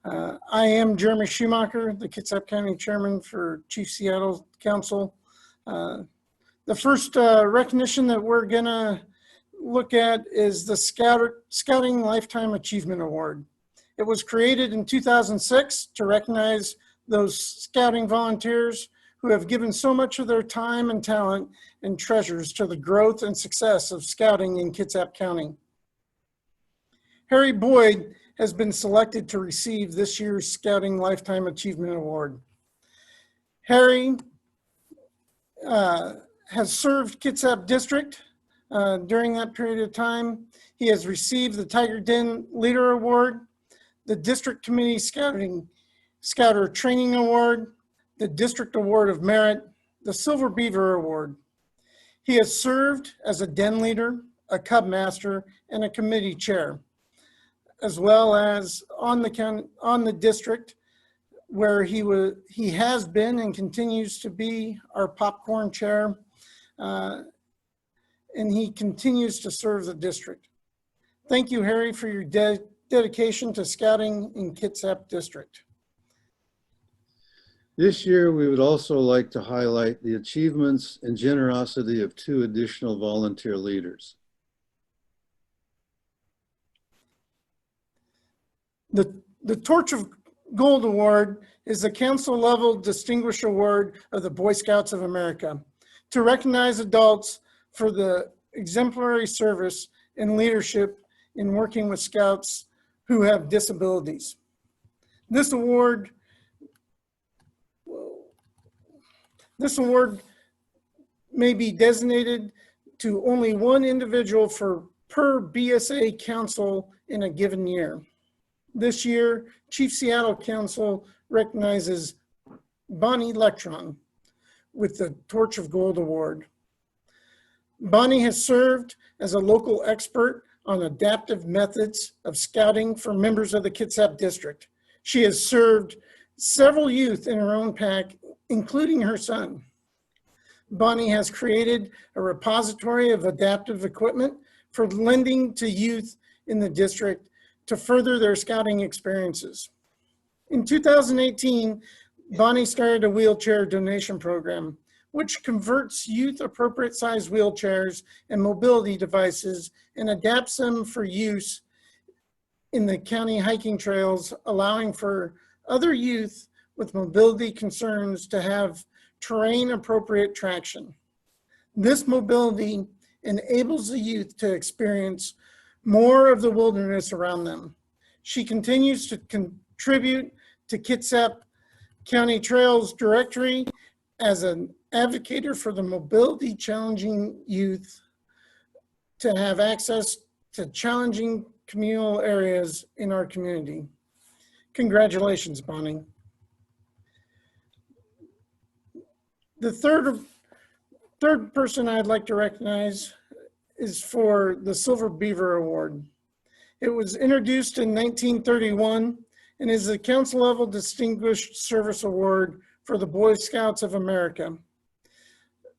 I am Jeremy Schumacher, the Kitsap County Chairman for Chief Seattle Council. The first recognition that we're gonna look at is the Scouting Lifetime Achievement Award. It was created in 2006 to recognize those Scouting volunteers who have given so much of their time and talent and treasures to the growth and success of Scouting in Kitsap County. Harry Boyd has been selected to receive this year's Scouting Lifetime Achievement Award. Harry has served Kitsap District during that period of time. He has received the Tiger Den Leader Award, the District Committee Scouter Training Award, the District Award of Merit, the Silver Beaver Award. He has served as a Den Leader, a Cub Master, and a Committee Chair, as well as on the district where he has been and continues to be our popcorn chair, and he continues to serve the district. Thank you, Harry, for your dedication to Scouting in Kitsap District. This year, we would also like to highlight the achievements and generosity of 2 additional volunteer leaders. The Torch of Gold Award is the council-level Distinguished Award of the Boy Scouts of America to recognize adults for the exemplary service and leadership in working with Scouts who have disabilities. This award may be designated to only one individual per BSA council in a given year. This year, Chief Seattle Council recognizes Bonnie Lectron with the Torch of Gold Award. Bonnie has served as a local expert on adaptive methods of scouting for members of the Kitsap district. She has served several youth in her own pack, including her son. Bonnie has created a repository of adaptive equipment for lending to youth in the district to further their scouting experiences. In 2018, Bonnie started a wheelchair donation program, which converts youth appropriate size wheelchairs and mobility devices and adapts them for use in the county hiking trails, allowing for other youth with mobility concerns to have terrain appropriate traction. This mobility enables the youth to experience more of the wilderness around them. She continues to contribute to Kitsap County Trails Directory as an advocate for the mobility challenging youth to have access to challenging communal areas in our community. Congratulations, Bonnie. The third person I'd like to recognize is for the Silver Beaver Award. It was introduced in 1931 and is a council level distinguished service award for the Boy Scouts of America.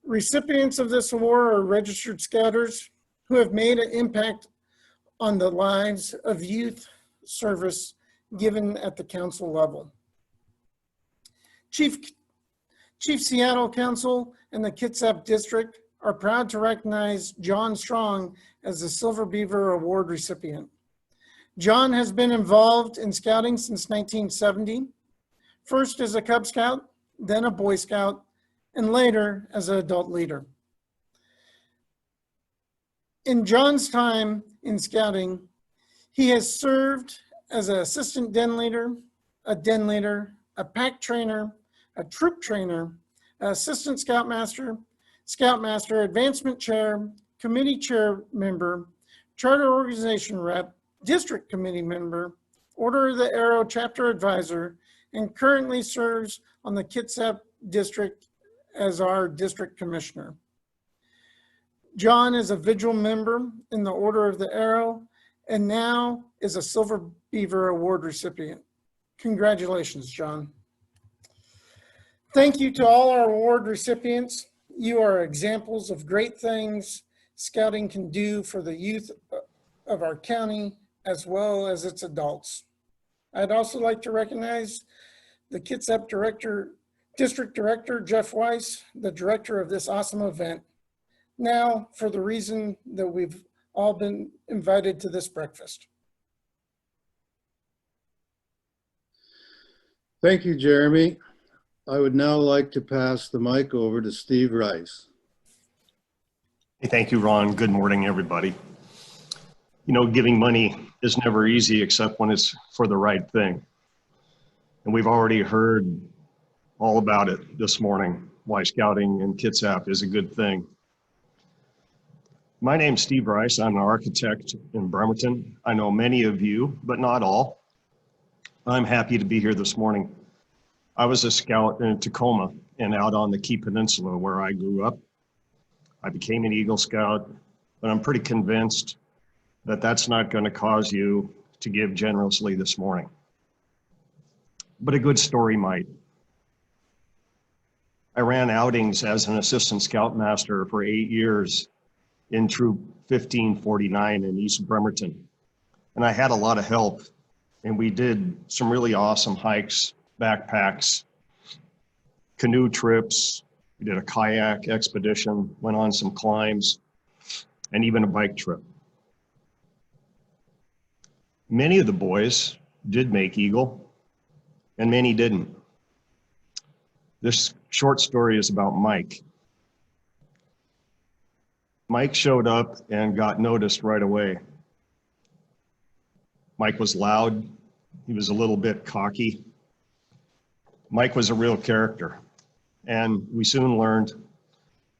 Recipients of this award are registered scouters who have made an impact on the lives of youth service given at the council level. Chief Seattle Council and the Kitsap District are proud to recognize John Strong as the Silver Beaver Award recipient. John has been involved in scouting since 1970, first as a Cub Scout, then a Boy Scout, and later as an adult leader. In John's time in scouting, he has served as an assistant den leader, a pack trainer, a troop trainer, assistant scoutmaster, advancement chair, committee chair member, charter organization rep, district committee member, Order of the Arrow chapter advisor, and currently serves on the Kitsap district as our district commissioner. John is a vigil member in the Order of the Arrow and now is a Silver Beaver Award recipient. Congratulations, John. Thank you to all our award recipients. You are examples of great things scouting can do for the youth of our county as well as its adults. I'd also like to recognize the Kitsap District Director, Jeff Weiss, the director of this awesome event. Now, for the reason that we've all been invited to this breakfast. Thank you, Jeremy. I would now like to pass the mic over to Steve Rice. Hey, thank you, Ron. Good morning, everybody. You know, giving money is never easy except when it's for the right thing. And we've already heard all about it this morning, why scouting in Kitsap is a good thing. My name's Steve Rice. I'm an architect in Bremerton. I know many of you, but not all. I'm happy to be here this morning. I was a scout in Tacoma and out on the Key Peninsula where I grew up. I became an Eagle Scout, but I'm pretty convinced that that's not going to cause you to give generously this morning. But a good story might. I ran outings as an assistant scoutmaster for 8 years in Troop 1549 in East Bremerton. And I had a lot of help, and we did some really awesome hikes, backpacks, canoe trips. We did a kayak expedition, went on some climbs, and even a bike trip. Many of the boys did make Eagle, and many didn't. This short story is about Mike. Mike showed up and got noticed right away. Mike was loud. He was a little bit cocky. Mike was a real character, and we soon learned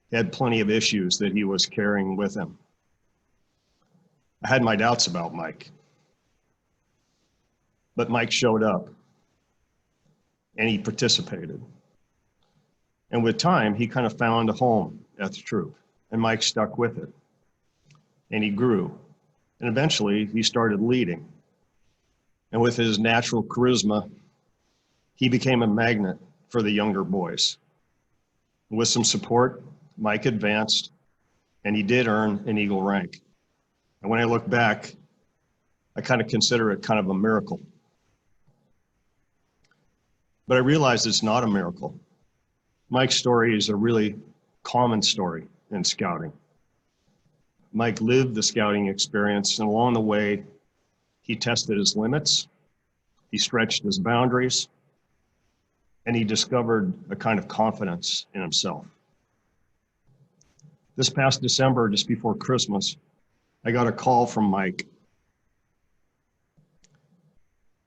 he had plenty of issues that he was carrying with him. I had my doubts about Mike, but Mike showed up and he participated. And with time, he kind of found a home at the troop, and Mike stuck with it. And he grew, and eventually he started leading. And with his natural charisma, he became a magnet for the younger boys. With some support, Mike advanced, and he did earn an Eagle rank. And when I look back, I kind of consider it kind of a miracle. But I realize it's not a miracle. Mike's story is a really common story in scouting. Mike lived the scouting experience, and along the way, he tested his limits, he stretched his boundaries, and he discovered a kind of confidence in himself. This past December, just before Christmas, I got a call from Mike.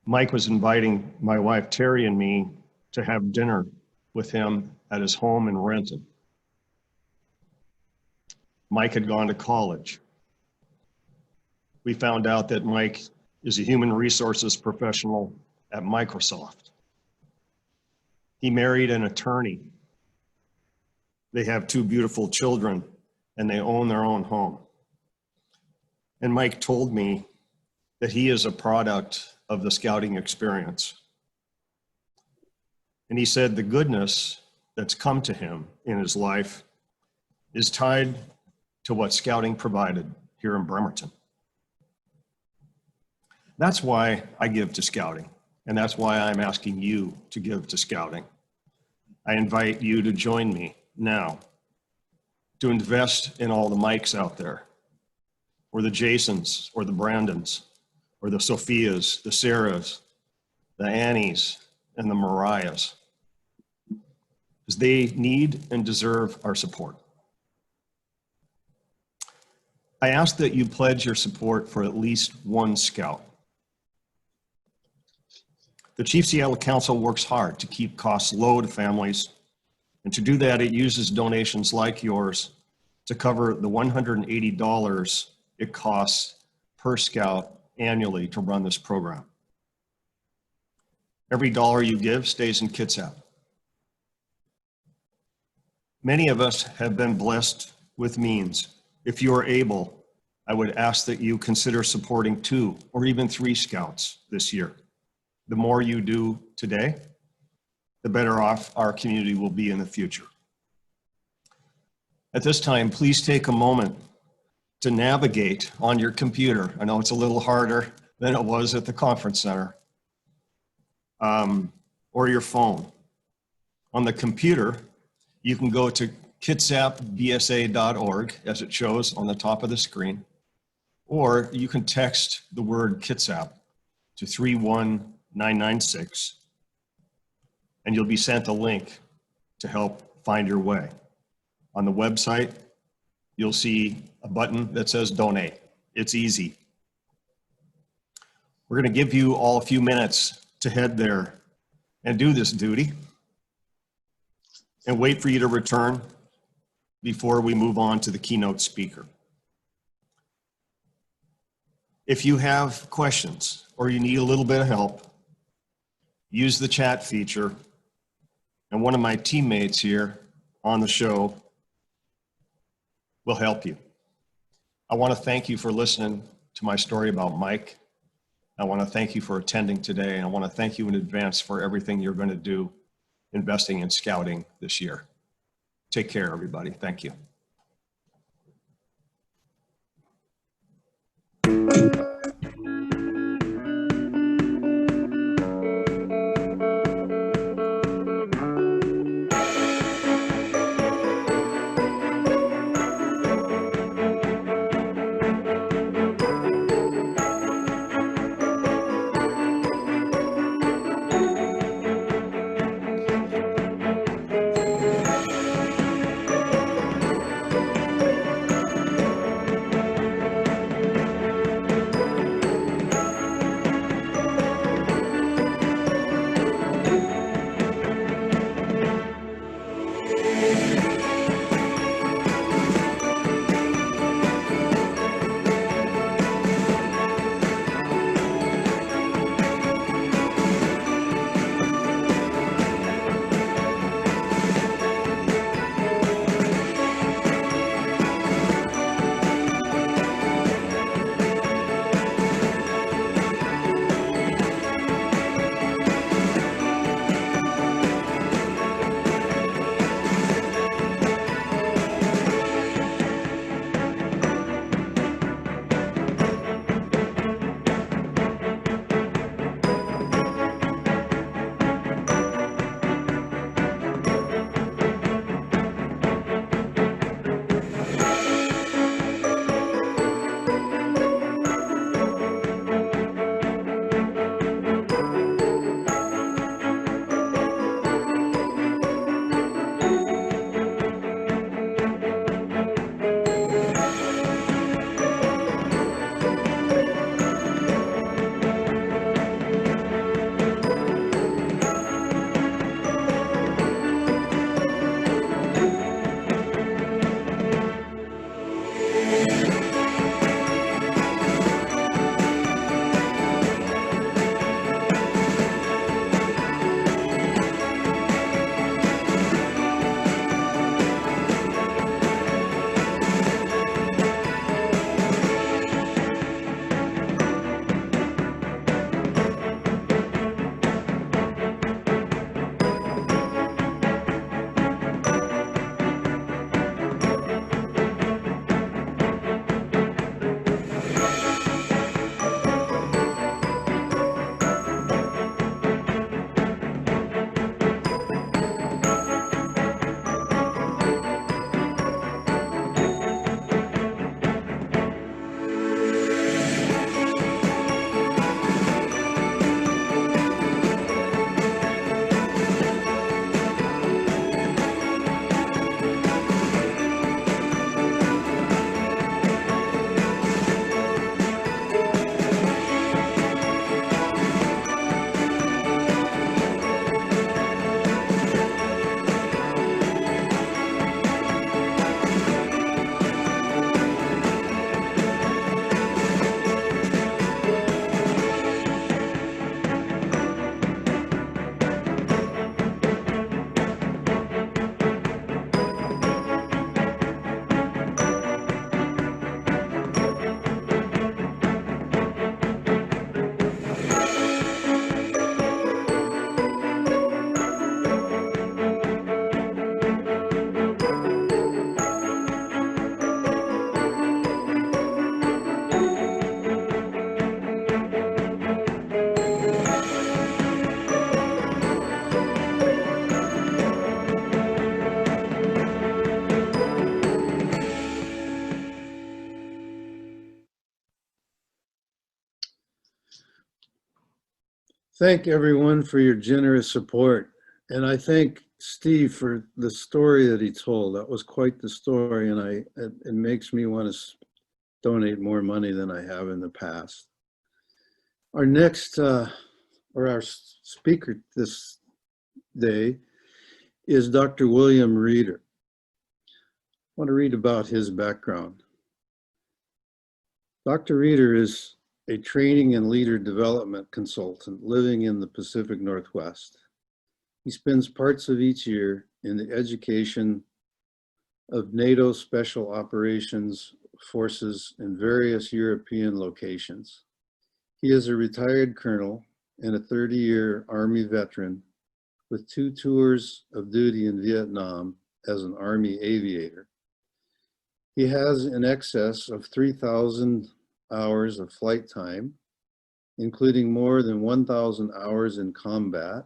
Mike was inviting my wife, Terry, and me to have dinner with him at his home in Renton. Mike had gone to college. We found out that Mike is a human resources professional at Microsoft. He married an attorney. They have 2 beautiful children, and they own their own home. And Mike told me that he is a product of the scouting experience. And he said the goodness that's come to him in his life is tied to what scouting provided here in Bremerton. That's why I give to scouting, and that's why I'm asking you to give to scouting. I invite you to join me now to invest in all the Mikes out there, or the Jasons, or the Brandons, or the Sophias, the Sarahs, the Annies, and the Mariahs, because they need and deserve our support. I ask that you pledge your support for at least one scout. The Chief Seattle Council works hard to keep costs low to families, and to do that, it uses donations like yours to cover the $180 it costs per scout annually to run this program. Every dollar you give stays in Kitsap. Many of us have been blessed with means. If you are able, I would ask that you consider supporting 2 or even 3 scouts this year. The more you do today, the better off our community will be in the future. At this time, please take a moment to navigate on your computer. I know it's a little harder than it was at the conference center, or your phone. On the computer, you can go to kitsapbsa.org, as it shows on the top of the screen, or you can text the word Kitsap to 31996, and you'll be sent a link to help find your way. On the website, you'll see a button that says donate. It's easy. We're going to give you all a few minutes to head there and do this duty, and wait for you to return before we move on to the keynote speaker. If you have questions or you need a little bit of help, use the chat feature, and one of my teammates here on the show will help you. I want to thank you for listening to my story about Mike. I want to thank you for attending today, and I want to thank you in advance for everything you're going to do investing in scouting this year. Take care, everybody. Thank you. Thank everyone for your generous support. And I thank Steve for the story that he told. That was quite the story, and it makes me want to donate more money than I have in the past. Our next, our speaker this day is Dr. William Reeder. I want to read about his background. Dr. Reeder is a training and leader development consultant living in the Pacific Northwest. He spends parts of each year in the education of NATO Special Operations Forces in various European locations. He is a retired colonel and a 30-year Army veteran with 2 tours of duty in Vietnam as an Army aviator. He has in excess of 3,000 hours of flight time, including more than 1,000 hours in combat.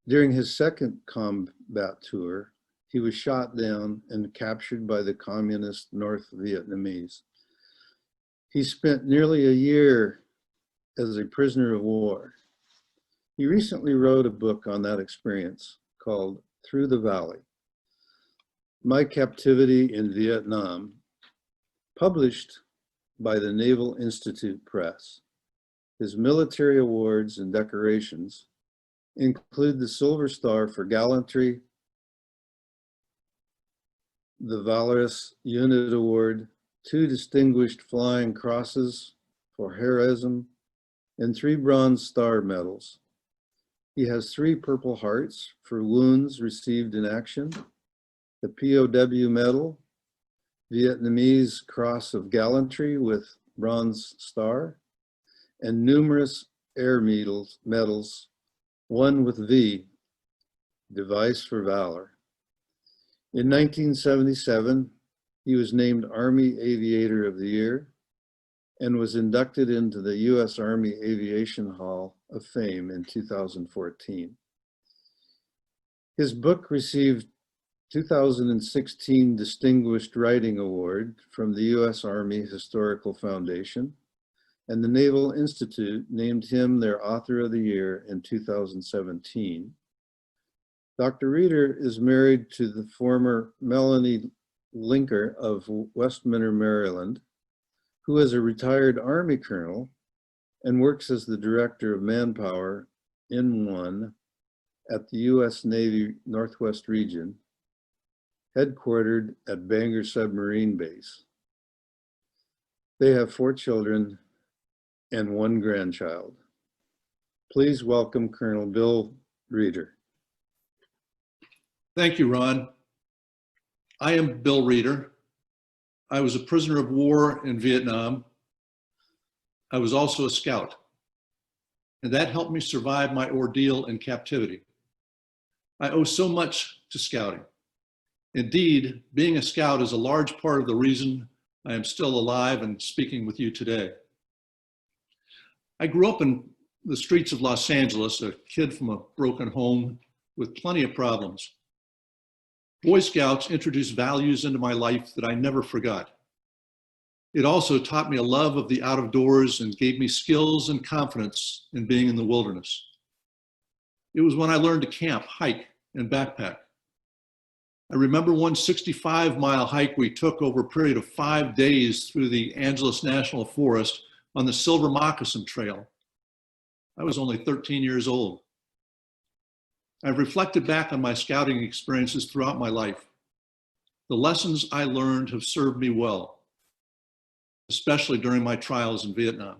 During his second combat tour, he was shot down and captured by the communist North Vietnamese. He spent nearly a year as a prisoner of war. He recently wrote a book on that experience called Through the Valley: My Captivity in Vietnam, published by the Naval Institute Press. His military awards and decorations include the Silver Star for Gallantry, the Valorous Unit Award, 2 Distinguished Flying Crosses for heroism, and 3 Bronze Star medals. He has 3 Purple Hearts for wounds received in action, the POW medal, Vietnamese Cross of Gallantry with Bronze Star, and numerous air medals, one with V, Device for Valor. In 1977, he was named Army Aviator of the Year and was inducted into the U.S. Army Aviation Hall of Fame in 2014. His book received 2016 Distinguished Writing Award from the U.S. Army Historical Foundation, and the Naval Institute named him their Author of the Year in 2017. Dr. Reeder is married to the former Melanie Linker of Westminster, Maryland, who is a retired Army colonel and works as the Director of Manpower in N1 at the U.S. Navy Northwest Region, headquartered at Bangor Submarine Base. They have 4 children and 1 grandchild. Please welcome Colonel Bill Reeder. Thank you, Ron. I am Bill Reeder. I was a prisoner of war in Vietnam. I was also a scout, and that helped me survive my ordeal in captivity. I owe so much to scouting. Indeed, being a scout is a large part of the reason I am still alive and speaking with you today. I grew up in the streets of Los Angeles, a kid from a broken home with plenty of problems. Boy Scouts introduced values into my life that I never forgot. It also taught me a love of the out of doors and gave me skills and confidence in being in the wilderness. It was when I learned to camp, hike, and backpack. I remember one 65-mile hike we took over a period of 5 days through the Angeles National Forest on the Silver Moccasin Trail. I was only 13 years old. I've reflected back on my scouting experiences throughout my life. The lessons I learned have served me well, especially during my trials in Vietnam.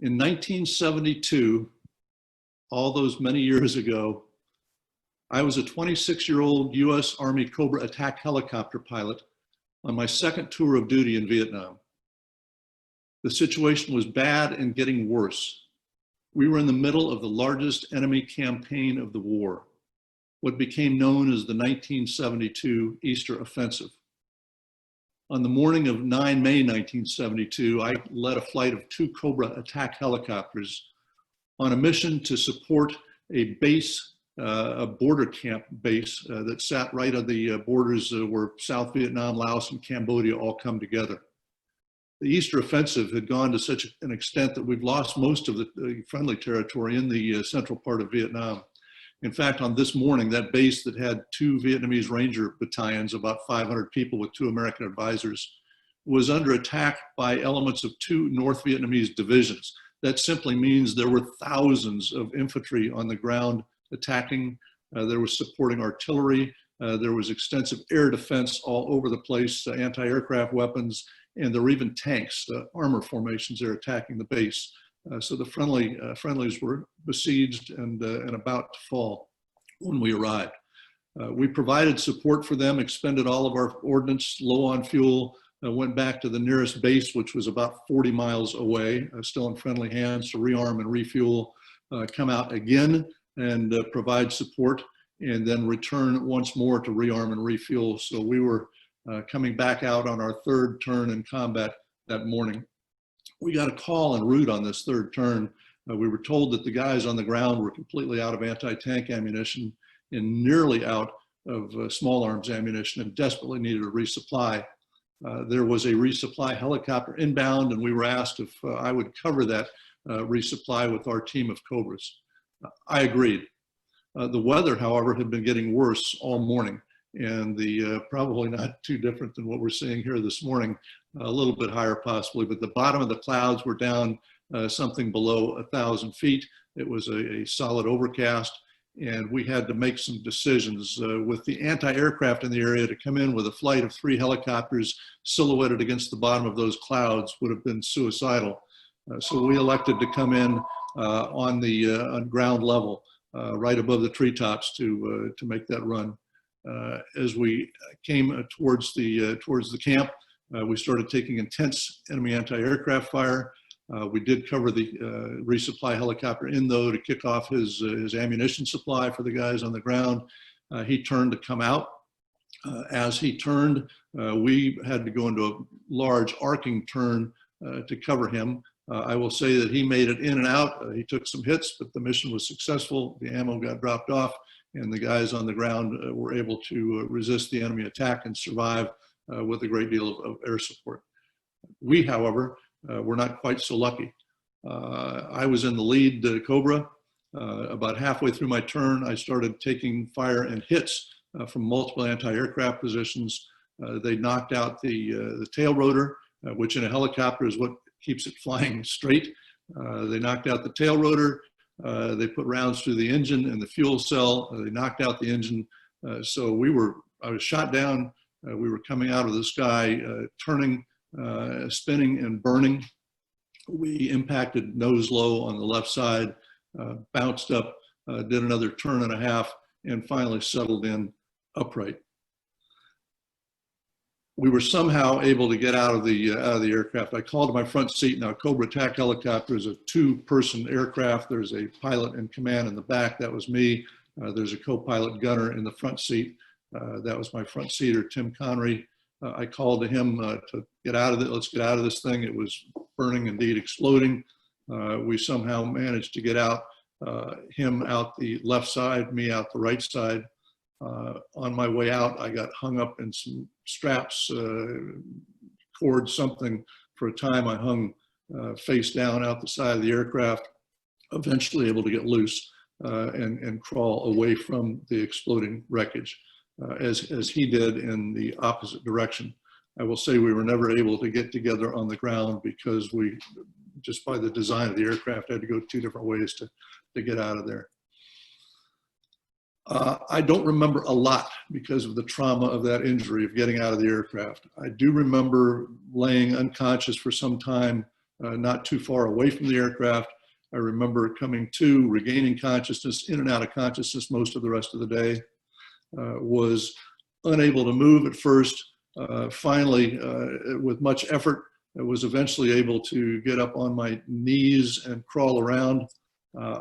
In 1972, all those many years ago, I was a 26-year-old U.S. Army Cobra attack helicopter pilot on my second tour of duty in Vietnam. The situation was bad and getting worse. We were in the middle of the largest enemy campaign of the war, what became known as the 1972 Easter Offensive. On the morning of 9 May 1972, I led a flight of 2 Cobra attack helicopters on a mission to support a base, a border camp base that sat right on the borders where South Vietnam, Laos, and Cambodia all come together. the Easter offensive had gone to such an extent that we've lost most of the friendly territory in the central part of Vietnam. In fact, on this morning, that base that had 2 Vietnamese Ranger battalions, about 500 people with 2 American advisors, was under attack by elements of 2 North Vietnamese divisions. That simply means there were thousands of infantry on the ground attacking. There was supporting artillery. There was extensive air defense all over the place, anti-aircraft weapons, and there were even tanks, armor formations there attacking the base. So the friendlies were besieged and about to fall when we arrived. We provided support for them, expended all of our ordnance, low on fuel, went back to the nearest base, which was about 40 miles away, still in friendly hands, to rearm and refuel, come out again and provide support, and then return once more to rearm and refuel. So we were coming back out on our 3rd turn in combat that morning. We got a call en route on this 3rd turn. We were told that the guys on the ground were completely out of anti-tank ammunition and nearly out of small arms ammunition and desperately needed a resupply. There was a resupply helicopter inbound, and we were asked if I would cover that resupply with our team of Cobras. I agreed. The weather, however, had been getting worse all morning, and probably not too different than what we're seeing here this morning, a little bit higher possibly, but the bottom of the clouds were down something below 1,000 feet. It was a solid overcast, and we had to make some decisions with the anti-aircraft in the area. To come in with a flight of 3 helicopters silhouetted against the bottom of those clouds would have been suicidal. So we elected to come in on ground level, right above the treetops to make that run. As we came towards the camp, we started taking intense enemy anti-aircraft fire. We did cover the resupply helicopter in, though, to kick off his ammunition supply for the guys on the ground. He turned to come out. As he turned, we had to go into a large arcing turn to cover him. I will say that he made it in and out. He took some hits, but the mission was successful. The ammo got dropped off, and the guys on the ground were able to resist the enemy attack and survive with a great deal of air support. We, however, were not quite so lucky. I was in the lead Cobra. About halfway through my turn, I started taking fire and hits from multiple anti-aircraft positions. They knocked out the tail rotor, which in a helicopter is what keeps it flying straight. They knocked out the tail rotor. They put rounds through the engine and the fuel cell. They knocked out the engine. So I was shot down. We were coming out of the sky, turning, spinning and burning. We impacted nose low on the left side, bounced up, did another turn and a half, and finally settled in upright. We were somehow able to get out of the aircraft. I called to my front seat. Now, Cobra attack helicopter is a 2-person aircraft. There's a pilot in command in the back. That was me. There's a co-pilot gunner in the front seat. That was my front seater, Tim Connery. I called to him to get out of it. Let's get out of this thing. It was burning, indeed exploding. We somehow managed to get out, him out the left side, me out the right side. On my way out, I got hung up in some straps, cord, something. For a time, I hung face down out the side of the aircraft, eventually able to get loose and crawl away from the exploding wreckage, as he did in the opposite direction. I will say we were never able to get together on the ground because we, just by the design of the aircraft, had to go 2 different ways to get out of there. I don't remember a lot because of the trauma of that injury of getting out of the aircraft. I do remember laying unconscious for some time, not too far away from the aircraft. I remember coming to, regaining consciousness, in and out of consciousness most of the rest of the day. Was unable to move at first. Finally, with much effort, I was eventually able to get up on my knees and crawl around.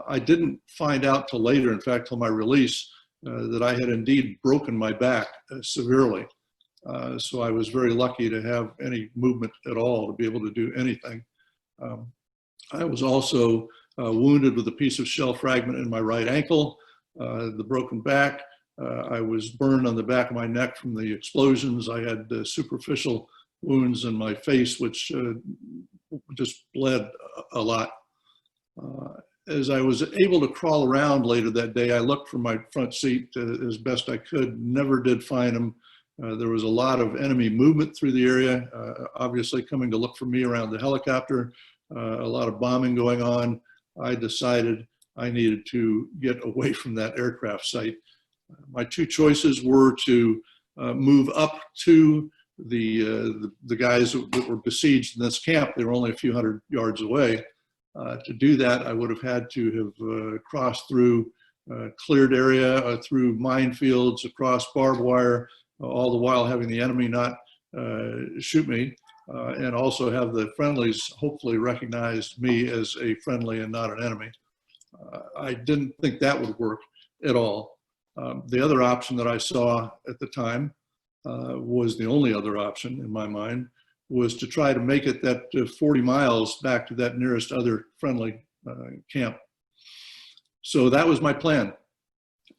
I didn't find out till later, in fact, till my release, that I had indeed broken my back severely. So I was very lucky to have any movement at all, to be able to do anything. I was also wounded with a piece of shell fragment in my right ankle, the broken back. I was burned on the back of my neck from the explosions. I had superficial wounds in my face, which just bled a lot. As I was able to crawl around later that day, I looked for my front seat as best I could, never did find them. There was a lot of enemy movement through the area, obviously coming to look for me around the helicopter, a lot of bombing going on. I decided I needed to get away from that aircraft site. My two choices were to move up to the guys that were besieged in this camp. They were only a few hundred yards away. To do that, I would have had to have crossed through cleared area, through minefields, across barbed wire, all the while having the enemy not shoot me, and also have the friendlies hopefully recognize me as a friendly and not an enemy. I didn't think that would work at all. The other option that I saw at the time was the only other option in my mind, was to try to make it that 40 miles back to that nearest other friendly camp. So that was my plan,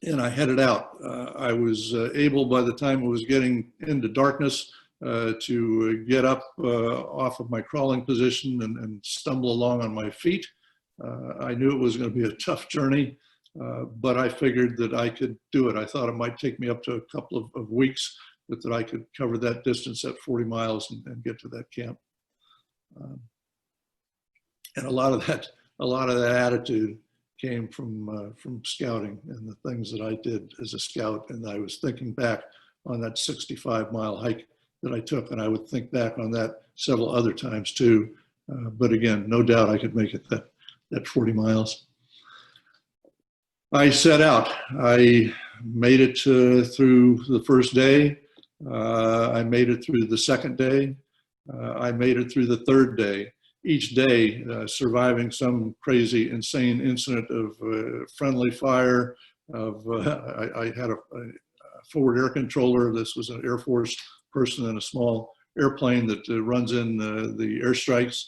and I headed out. I was able, by the time it was getting into darkness, to get up off of my crawling position and stumble along on my feet. I knew it was going to be a tough journey, but I figured that I could do it. I thought it might take me up to a couple of weeks, but that I could cover that distance at 40 miles and get to that camp. And a lot of that attitude came from scouting and the things that I did as a scout. And I was thinking back on that 65-mile hike that I took, and I would think back on that several other times too. But again, no doubt I could make it that 40 miles. I set out. I made it through the first day. I made it through the second day. I made it through the third day. Each day surviving some crazy, insane incident of friendly fire. I had a forward air controller. This was an Air Force person in a small airplane that runs in the airstrikes.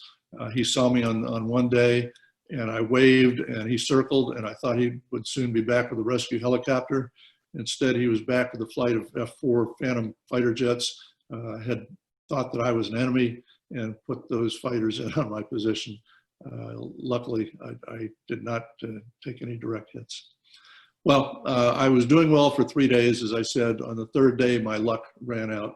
He saw me on one day, and I waved, and he circled, and I thought he would soon be back with a rescue helicopter. Instead, he was back with a flight of F-4 Phantom fighter jets, had thought that I was an enemy and put those fighters in on my position. Luckily, I did not take any direct hits. Well, I was doing well for 3 days, as I said. On the third day, my luck ran out.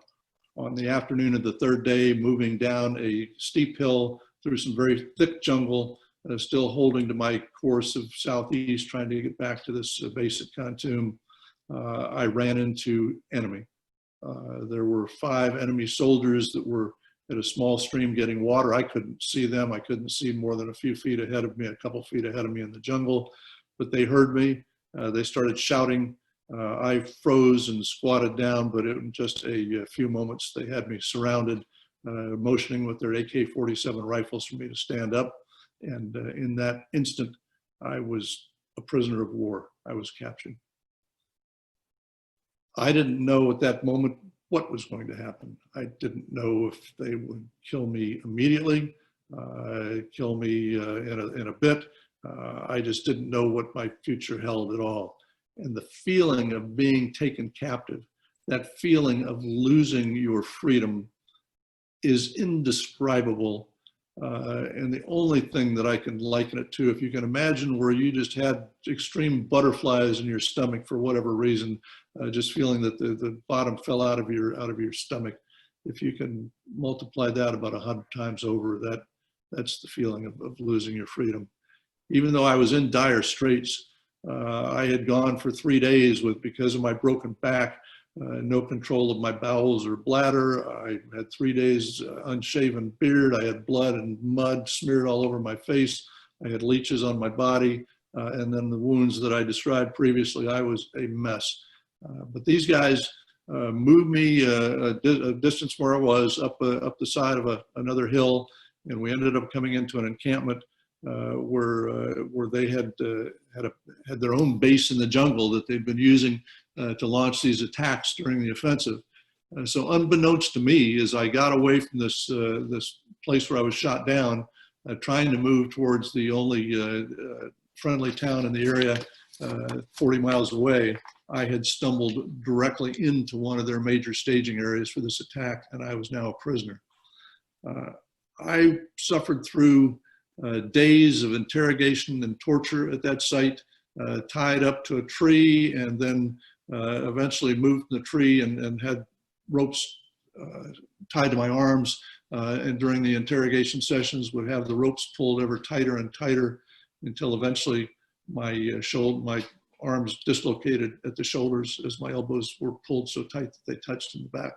On the afternoon of the third day, moving down a steep hill through some very thick jungle, still holding to my course of southeast, trying to get back to this base at Khartoum, I ran into enemy. There were 5 enemy soldiers that were at a small stream getting water. I couldn't see them. I couldn't see more than a few feet ahead of me, a couple feet ahead of me in the jungle, but they heard me. They started shouting. I froze and squatted down, but in just a few moments, they had me surrounded, motioning with their AK-47 rifles for me to stand up. And in that instant, I was a prisoner of war. I was captured. I didn't know at that moment what was going to happen. I didn't know if they would kill me immediately, kill me in a bit. I just didn't know what my future held at all. And the feeling of being taken captive, that feeling of losing your freedom, is indescribable. And the only thing that I can liken it to, if you can imagine where you just had extreme butterflies in your stomach for whatever reason, just feeling that the bottom fell out of your stomach. If you can multiply that about 100 times over, that's the feeling of losing your freedom. Even though I was in dire straits, I had gone for 3 days because of my broken back, no control of my bowels or bladder. I had 3 days unshaven beard. I had blood and mud smeared all over my face. I had leeches on my body. And then the wounds that I described previously, I was a mess. But these guys moved me a distance where I was up the side of another hill. And we ended up coming into an encampment where they had their own base in the jungle that they'd been using to launch these attacks during the offensive. So unbeknownst to me, as I got away from this place where I was shot down, trying to move towards the only friendly town in the area, 40 miles away, I had stumbled directly into one of their major staging areas for this attack, and I was now a prisoner. I suffered through days of interrogation and torture at that site, tied up to a tree, and then eventually moved in the tree and had ropes tied to my arms. And during the interrogation sessions would have the ropes pulled ever tighter and tighter until eventually my arms dislocated at the shoulders as my elbows were pulled so tight that they touched in the back.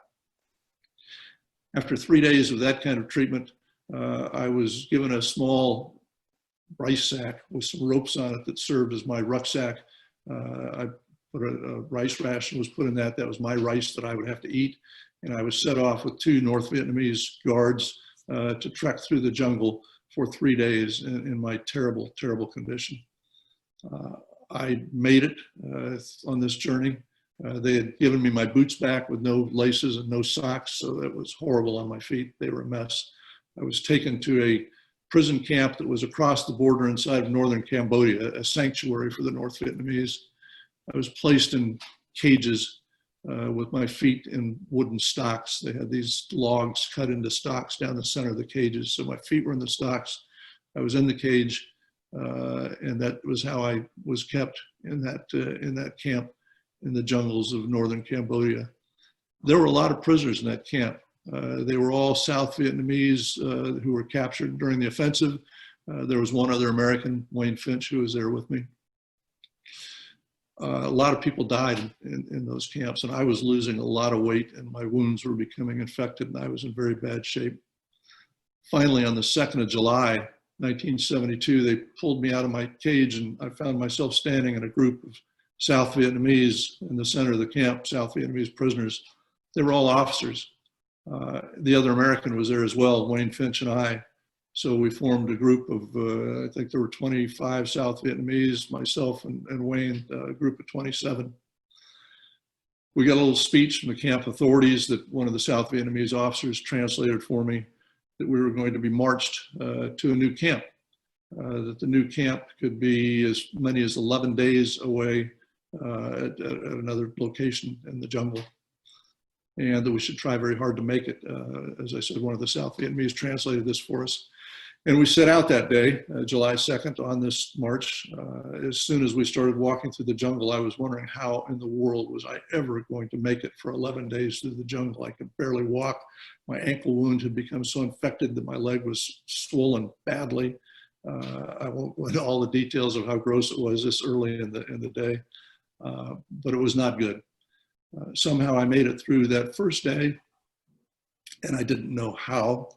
After 3 days of that kind of treatment, I was given a small rice sack with some ropes on it that served as my rucksack. I put a rice ration was put in that. That was my rice that I would have to eat. And I was set off with 2 North Vietnamese guards to trek through the jungle for 3 days in my terrible, terrible condition. I made it on this journey. They had given me my boots back with no laces and no socks, so that was horrible on my feet. They were a mess. I was taken to a prison camp that was across the border inside of northern Cambodia, a sanctuary for the North Vietnamese. I was placed in cages with my feet in wooden stocks. They had these logs cut into stocks down the center of the cages, so my feet were in the stocks. I was in the cage, and that was how I was kept in that camp in the jungles of northern Cambodia. There were a lot of prisoners in that camp. They were all South Vietnamese who were captured during the offensive. There was one other American, Wayne Finch, who was there with me. A lot of people died in those camps, and I was losing a lot of weight, and my wounds were becoming infected, and I was in very bad shape. Finally, on the 2nd of July, 1972, they pulled me out of my cage, and I found myself standing in a group of South Vietnamese in the center of the camp, South Vietnamese prisoners. They were all officers. The other American was there as well, Wayne Finch and I. So we formed a group of, I think there were 25 South Vietnamese, myself and Wayne, a group of 27. We got a little speech from the camp authorities that one of the South Vietnamese officers translated for me, that we were going to be marched to a new camp, that the new camp could be as many as 11 days away at another location in the jungle, and that we should try very hard to make it. As I said, one of the South Vietnamese translated this for us. And we set out that day, July 2nd, on this march. As soon as we started walking through the jungle, I was wondering how in the world was I ever going to make it for 11 days through the jungle. I could barely walk. My ankle wound had become so infected that my leg was swollen badly. I won't go into all the details of how gross it was this early in the day, but it was not good. Somehow I made it through that first day, and I didn't know how.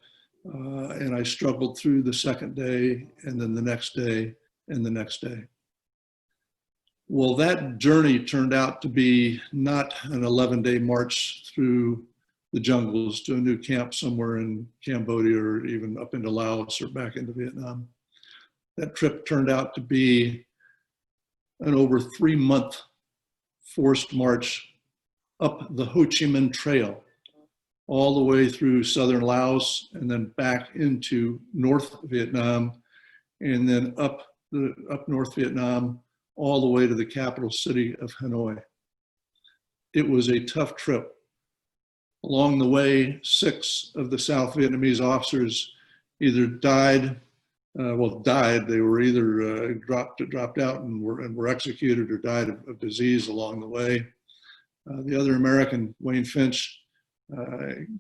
And I struggled through the second day, and then the next day, and the next day. Well, that journey turned out to be not an 11-day march through the jungles to a new camp somewhere in Cambodia or even up into Laos or back into Vietnam. That trip turned out to be an over 3-month forced march up the Ho Chi Minh Trail, all the way through southern Laos and then back into North Vietnam, and then up North Vietnam, all the way to the capital city of Hanoi. It was a tough trip. Along the way, 6 of the South Vietnamese officers either died, they were either dropped out and were executed, or died of disease along the way. The other American, Wayne Finch,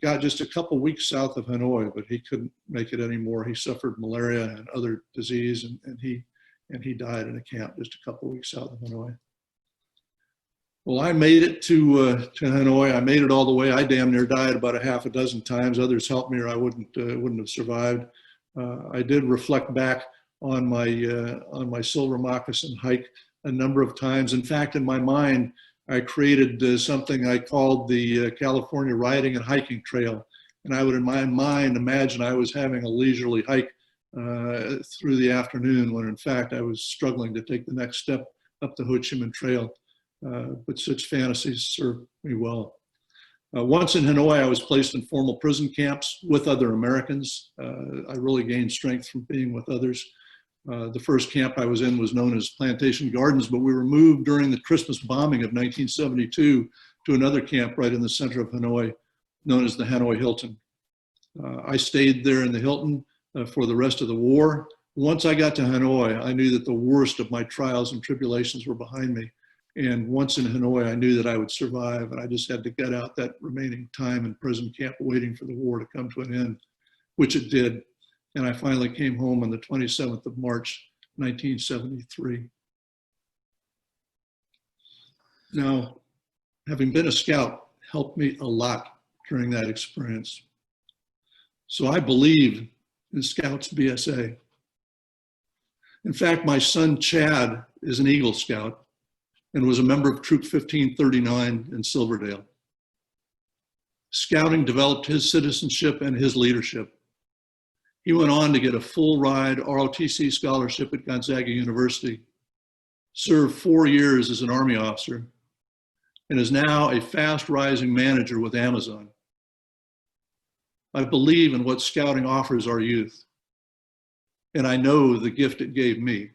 got just a couple weeks south of Hanoi, but he couldn't make it anymore. He suffered malaria and other disease, and he died in a camp just a couple weeks south of Hanoi. Well, I made it to Hanoi. I made it all the way. I damn near died about a half a dozen times. Others helped me, or I wouldn't have survived. I did reflect back on my silver moccasin hike a number of times. In fact, in my mind, I created something I called the California Riding and Hiking Trail. And I would, in my mind, imagine I was having a leisurely hike through the afternoon, when in fact I was struggling to take the next step up the Ho Chi Minh Trail. But such fantasies served me well. Once in Hanoi, I was placed in formal prison camps with other Americans. I really gained strength from being with others. The first camp I was in was known as Plantation Gardens, but we were moved during the Christmas bombing of 1972 to another camp right in the center of Hanoi, known as the Hanoi Hilton. I stayed there in the Hilton for the rest of the war. Once I got to Hanoi, I knew that the worst of my trials and tribulations were behind me. And once in Hanoi, I knew that I would survive, and I just had to get out that remaining time in prison camp waiting for the war to come to an end, which it did. And I finally came home on the 27th of March, 1973. Now, having been a scout helped me a lot during that experience. So I believe in Scouts BSA. In fact, my son Chad is an Eagle Scout and was a member of Troop 1539 in Silverdale. Scouting developed his citizenship and his leadership. He went on to get a full ride ROTC scholarship at Gonzaga University, served 4 years as an Army officer, and is now a fast rising manager with Amazon. I believe in what Scouting offers our youth, and I know the gift it gave me,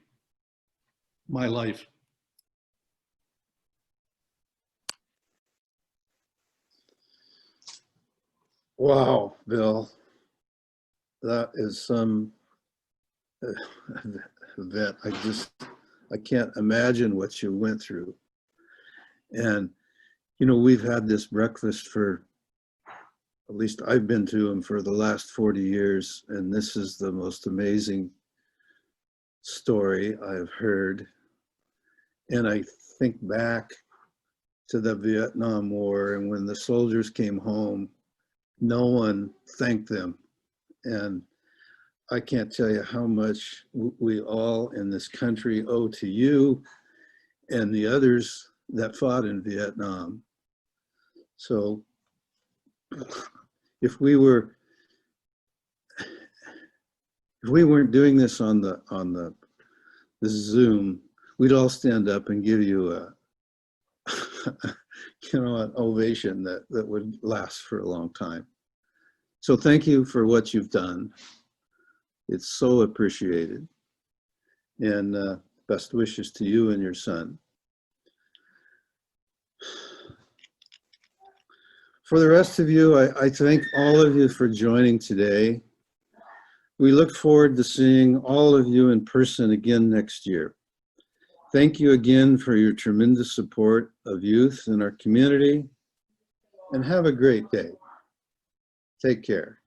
my life. Wow, Bill, that is some event. I can't imagine what you went through. And, you know, we've had this breakfast for, at least I've been to them for the last 40 years, and this is the most amazing story I've heard. And I think back to the Vietnam War, and when the soldiers came home, no one thanked them. And I can't tell you how much we all in this country owe to you and the others that fought in Vietnam. So if we weren't doing this on the Zoom, we'd all stand up and give you a an ovation that would last for a long time. So thank you for what you've done. It's so appreciated. And best wishes to you and your son. For the rest of you, I thank all of you for joining today. We look forward to seeing all of you in person again next year. Thank you again for your tremendous support of youth in our community, and have a great day. Take care.